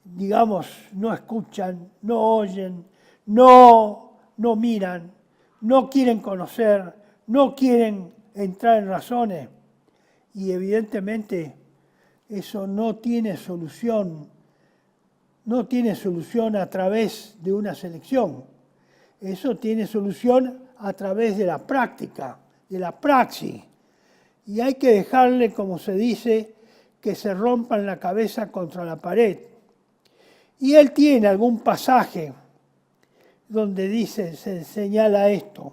digamos, no escuchan, no oyen, no miran, no quieren conocer, no quieren entrar en razones. Y evidentemente eso no tiene solución a través de una selección. Eso tiene solución a través de la práctica, de la praxis. Y hay que dejarle, como se dice, que se rompan la cabeza contra la pared. Y él tiene algún pasaje donde se señala esto.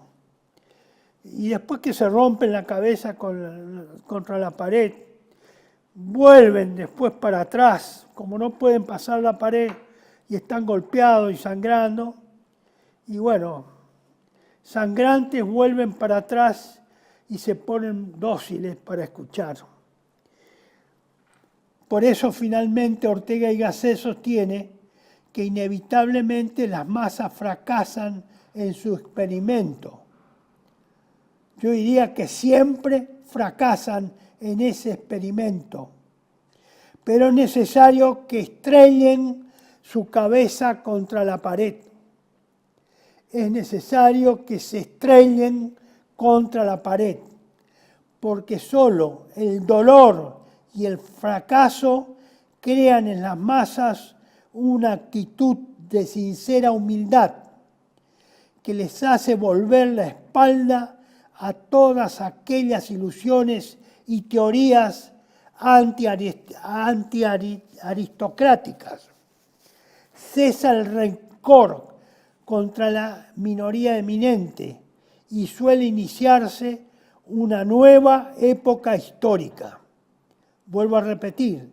Y después que se rompen la cabeza contra la pared, vuelven después para atrás, como no pueden pasar la pared y están golpeados y sangrando. Y bueno, sangrantes vuelven para atrás y se ponen dóciles para escuchar. Por eso finalmente Ortega y Gasset sostiene que inevitablemente las masas fracasan en su experimento. Yo diría que siempre fracasan en ese experimento, pero es necesario que estrellen su cabeza contra la pared. Es necesario que se estrellen contra la pared, porque solo el dolor y el fracaso crean en las masas una actitud de sincera humildad que les hace volver la espalda a todas aquellas ilusiones y teorías anti-aristocráticas. Cesa el rencor contra la minoría eminente y suele iniciarse una nueva época histórica. Vuelvo a repetir,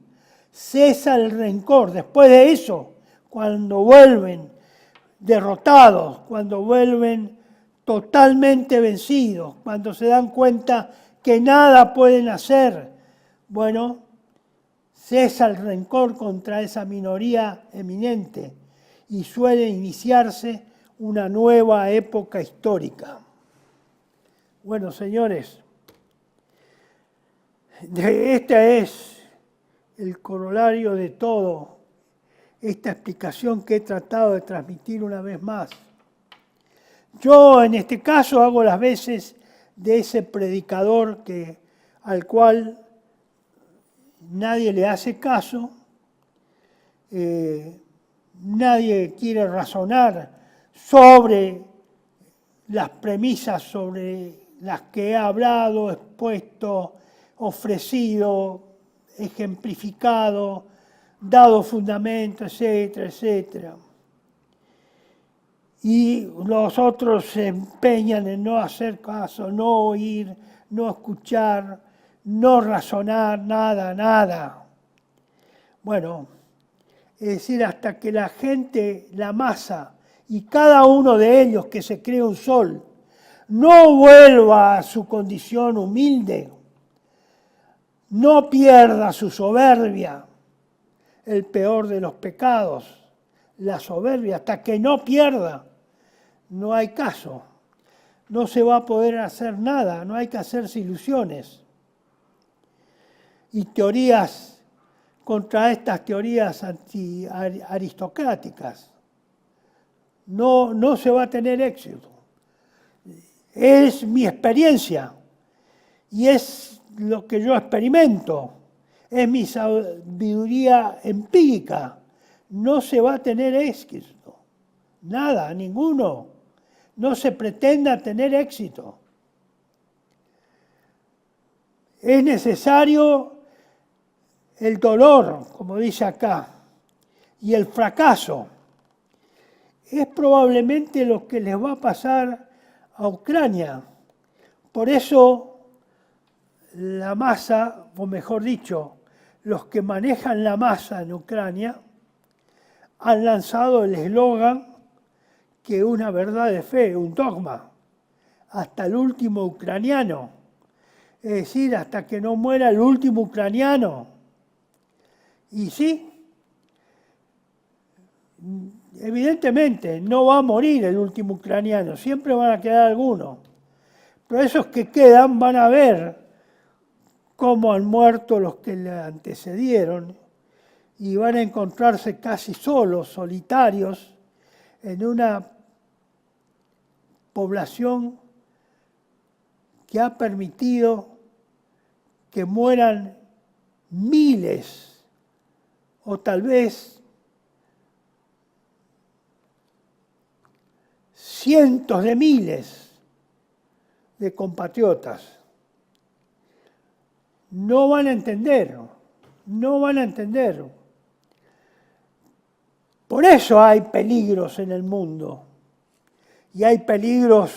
cesa el rencor. Después de eso, cuando vuelven derrotados, cuando vuelven totalmente vencidos, cuando se dan cuenta que nada pueden hacer, bueno, cesa el rencor contra esa minoría eminente y suele iniciarse una nueva época histórica. Bueno, señores, este es el corolario de todo, esta explicación que he tratado de transmitir una vez más. Yo en este caso hago las veces de ese predicador al cual nadie le hace caso, nadie quiere razonar sobre las premisas sobre las que he hablado, expuesto, ofrecido, ejemplificado, dado fundamento, etcétera, etcétera. Y los otros se empeñan en no hacer caso, no oír, no escuchar, no razonar, nada. Bueno, es decir, hasta que la gente, la masa, y cada uno de ellos que se cree un sol, no vuelva a su condición humilde, no pierda su soberbia, el peor de los pecados, la soberbia, hasta que no pierda, no hay caso, no se va a poder hacer nada, no hay que hacerse ilusiones. Y teorías contra estas teorías anti-aristocráticas, no se va a tener éxito. Es mi experiencia y es lo que yo experimento, es mi sabiduría empírica. No se va a tener éxito, nada, ninguno. No se pretenda tener éxito. Es necesario el dolor, como dice acá, y el fracaso. Es probablemente lo que les va a pasar a Ucrania. Por eso la masa, o mejor dicho, los que manejan la masa en Ucrania han lanzado el eslogan que es una verdad de fe, un dogma, hasta el último ucraniano. Es decir, hasta que no muera el último ucraniano. Y sí, evidentemente no va a morir el último ucraniano, siempre van a quedar algunos. Pero esos que quedan van a ver cómo han muerto los que le antecedieron, y van a encontrarse casi solos, solitarios, en una población que ha permitido que mueran miles o tal vez cientos de miles de compatriotas. No van a entender, no van a entender. Por eso hay peligros en el mundo. Y hay peligros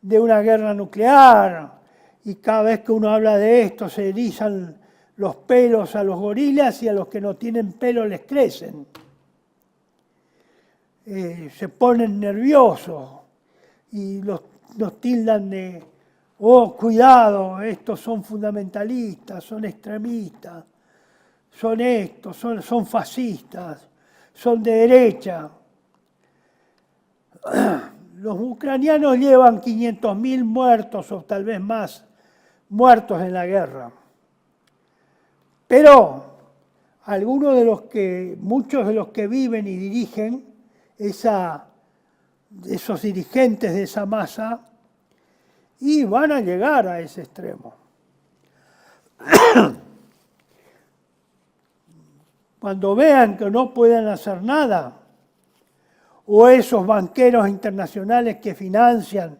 de una guerra nuclear. Y cada vez que uno habla de esto se erizan los pelos a los gorilas y a los que no tienen pelo les crecen. Se ponen nerviosos y nos tildan de, oh, cuidado, estos son fundamentalistas, son extremistas, son estos, son fascistas, son de derecha. Los ucranianos llevan 500.000 muertos o tal vez más muertos en la guerra. Pero muchos de los que viven y dirigen esos dirigentes de esa masa, y van a llegar a ese extremo. Cuando vean que no pueden hacer nada, o esos banqueros internacionales que financian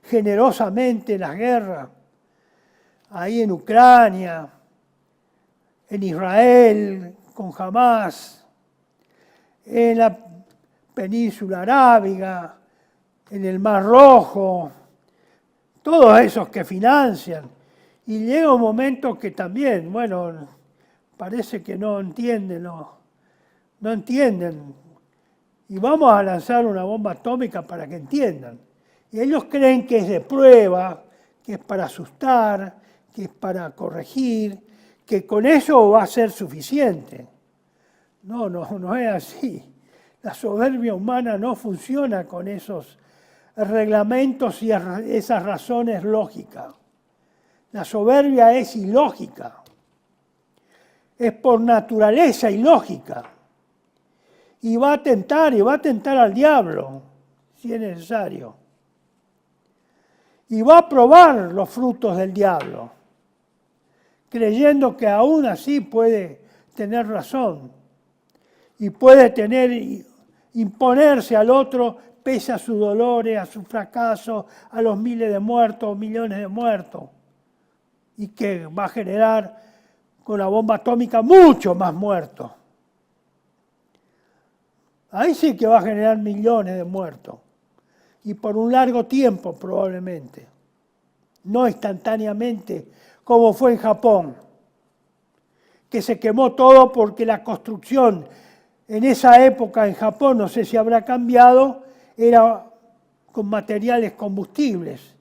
generosamente las guerras, ahí en Ucrania, en Israel, con Hamás, en la península arábiga, en el Mar Rojo, todos esos que financian. Y llega un momento que también, bueno, parece que no entienden, no entienden. Y vamos a lanzar una bomba atómica para que entiendan. Y ellos creen que es de prueba, que es para asustar, que es para corregir, que con eso va a ser suficiente. No es así. La soberbia humana no funciona con esos reglamentos y esas razones lógicas. La soberbia es ilógica. Es por naturaleza ilógica. Y va a tentar al diablo, si es necesario. Y va a probar los frutos del diablo, creyendo que aún así puede tener razón y puede imponerse al otro pese a sus dolores, a su fracaso, a los miles de muertos, millones de muertos, y que va a generar con la bomba atómica mucho más muertos. Ahí sí que va a generar millones de muertos, y por un largo tiempo probablemente, no instantáneamente, como fue en Japón, que se quemó todo porque la construcción en esa época en Japón, no sé si habrá cambiado, era con materiales combustibles.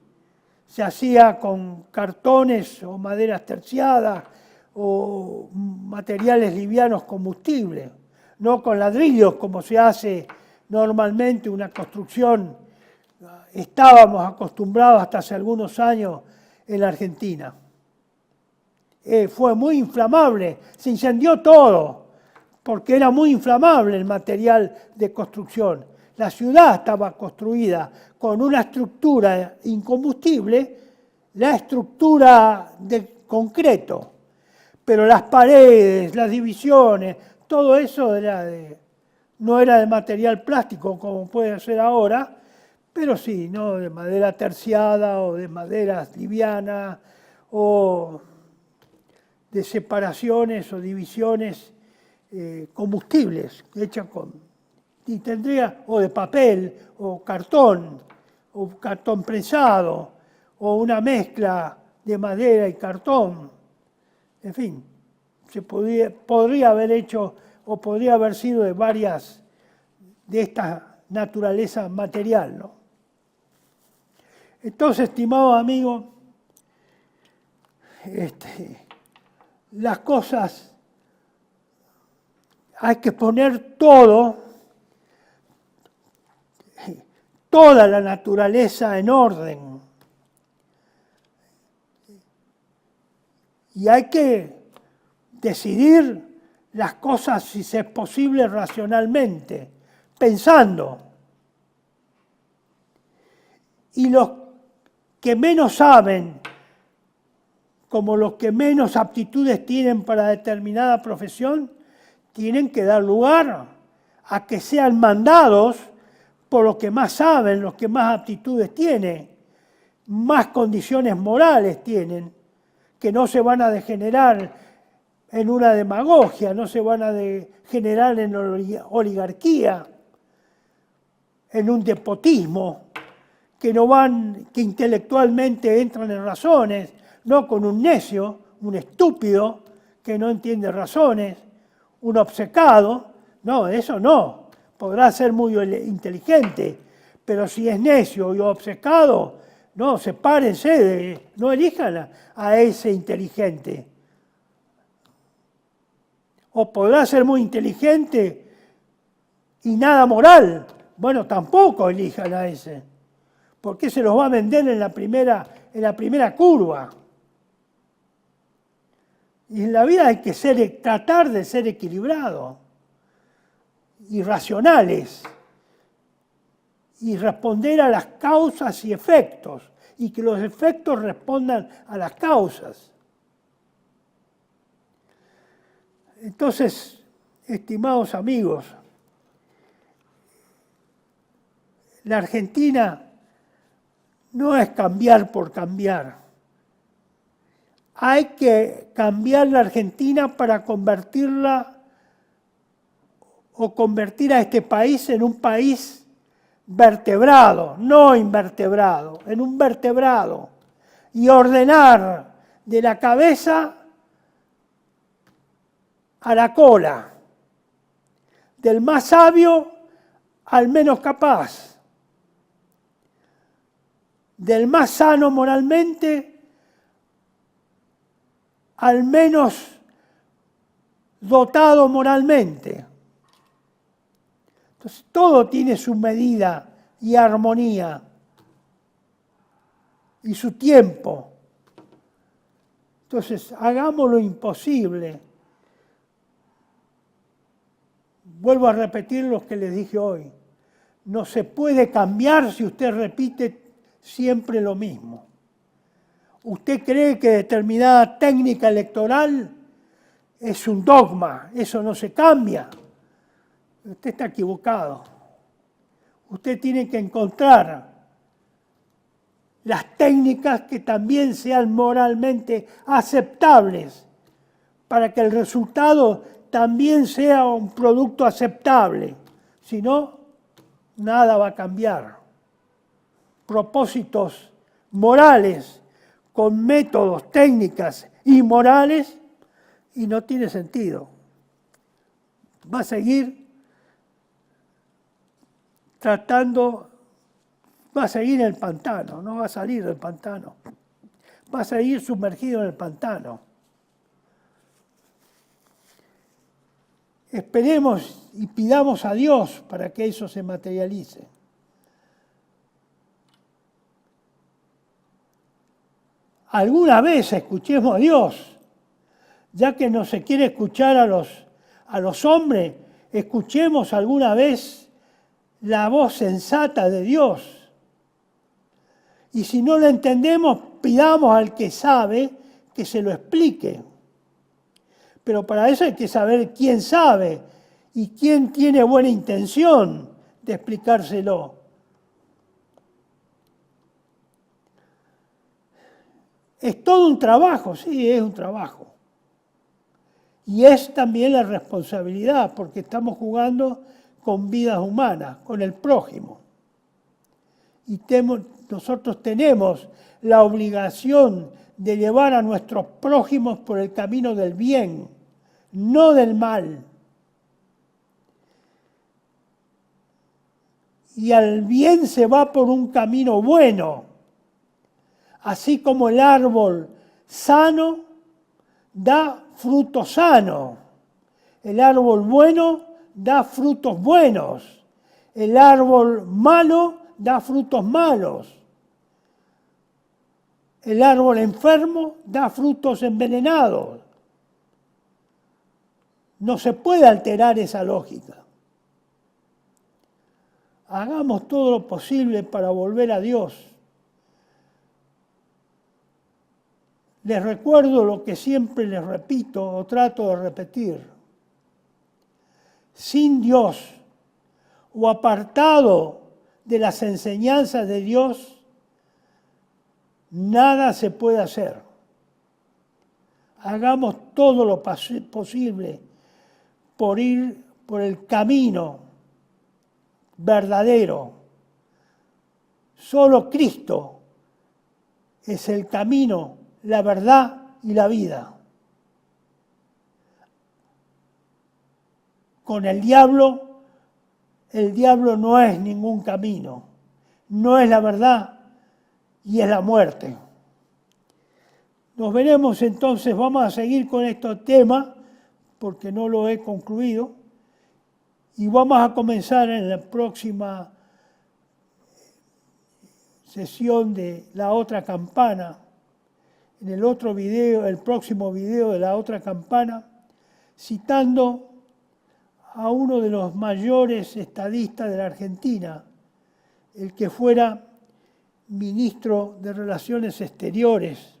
Se hacía con cartones o maderas terciadas o materiales livianos combustibles, no con ladrillos como se hace normalmente una construcción. Estábamos acostumbrados hasta hace algunos años en la Argentina. Fue muy inflamable, se incendió todo, porque era muy inflamable el material de construcción. La ciudad estaba construida con una estructura incombustible, la estructura de concreto, pero las paredes, las divisiones, todo eso no era de material plástico como puede ser ahora, pero sí, ¿no? De madera terciada o de maderas livianas o de separaciones o divisiones combustibles hechas o de papel o cartón prensado o una mezcla de madera y cartón. En fin, podría haber hecho o podría haber sido de varias de esta naturaleza material, ¿no? Entonces, estimados amigos, las cosas hay que poner toda la naturaleza en orden. Y hay que decidir las cosas, si es posible, racionalmente, pensando. Y los que menos saben, como los que menos aptitudes tienen para determinada profesión, tienen que dar lugar a que sean mandados por los que más saben, los que más aptitudes tienen, más condiciones morales tienen, que no se van a degenerar en una demagogia, no se van a degenerar en oligarquía, en un despotismo, que intelectualmente entran en razones, no con un necio, un estúpido que no entiende razones, un obcecado. No, eso no. Podrá ser muy inteligente, pero si es necio y obcecado, no, sepárense, no elijan a ese inteligente. O podrá ser muy inteligente y nada moral. Bueno, tampoco elijan a ese. Porque se los va a vender en la primera curva. Y en la vida hay que tratar de ser equilibrados y racionales y responder a las causas y efectos y que los efectos respondan a las causas. Entonces, estimados amigos, la Argentina no es cambiar por cambiar. Hay que cambiar la Argentina para convertir a este país en un país vertebrado, no invertebrado, en un vertebrado, y ordenar de la cabeza a la cola, del más sabio al menos capaz, del más sano moralmente al menos dotado moralmente. Entonces, todo tiene su medida y armonía y su tiempo. Entonces, hagamos lo imposible. Vuelvo a repetir lo que les dije hoy. No se puede cambiar si usted repite siempre lo mismo. Usted cree que determinada técnica electoral es un dogma, eso no se cambia. Usted está equivocado. Usted tiene que encontrar las técnicas que también sean moralmente aceptables para que el resultado también sea un producto aceptable. Si no, nada va a cambiar. Propósitos morales con métodos, técnicas inmorales, y no tiene sentido. Va a seguir va a seguir en el pantano, no va a salir del pantano. Va a seguir sumergido en el pantano. Esperemos y pidamos a Dios para que eso se materialice. Alguna vez escuchemos a Dios, ya que no se quiere escuchar a los hombres, escuchemos alguna vez la voz sensata de Dios. Y si no lo entendemos, pidamos al que sabe que se lo explique. Pero para eso hay que saber quién sabe y quién tiene buena intención de explicárselo. Es todo un trabajo, sí, es un trabajo. Y es también la responsabilidad, porque estamos jugando con vidas humanas, con el prójimo. Y nosotros tenemos la obligación de llevar a nuestros prójimos por el camino del bien, no del mal. Y al bien se va por un camino bueno. Así como el árbol sano da fruto sano. El árbol bueno da frutos buenos. El árbol malo da frutos malos. el árbol enfermo da frutos envenenados. No se puede alterar esa lógica. Hagamos todo lo posible para volver a Dios. Les recuerdo lo que siempre les repito o trato de repetir. Sin Dios o apartado de las enseñanzas de Dios, nada se puede hacer. Hagamos todo lo posible por ir por el camino verdadero. Solo Cristo es el camino, la verdad y la vida. Con el diablo no es ningún camino, no es la verdad y es la muerte. Nos veremos entonces, vamos a seguir con este tema, porque no lo he concluido, y vamos a comenzar en la próxima sesión de la otra campana, en el otro video, el próximo video de la otra campana, citando a uno de los mayores estadistas de la Argentina, el que fuera ministro de Relaciones Exteriores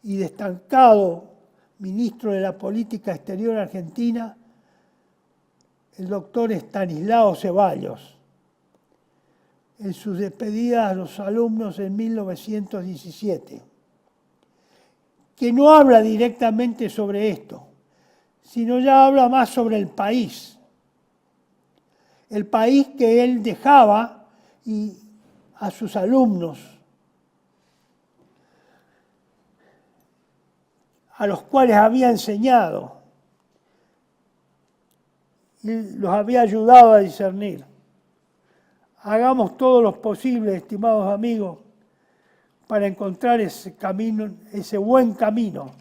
y destacado ministro de la Política Exterior Argentina, el doctor Estanislao Ceballos, en sus despedidas a los alumnos en 1917, que no habla directamente sobre esto, sino ya habla más sobre el país que él dejaba a sus alumnos, a los cuales había enseñado y los había ayudado a discernir. Hagamos todo lo posible, estimados amigos, para encontrar ese camino, ese buen camino,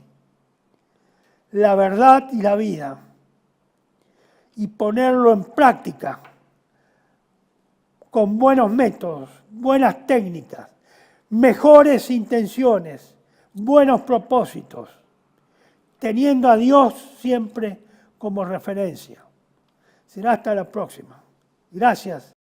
la verdad y la vida, y ponerlo en práctica con buenos métodos, buenas técnicas, mejores intenciones, buenos propósitos, teniendo a Dios siempre como referencia. Será hasta la próxima. Gracias.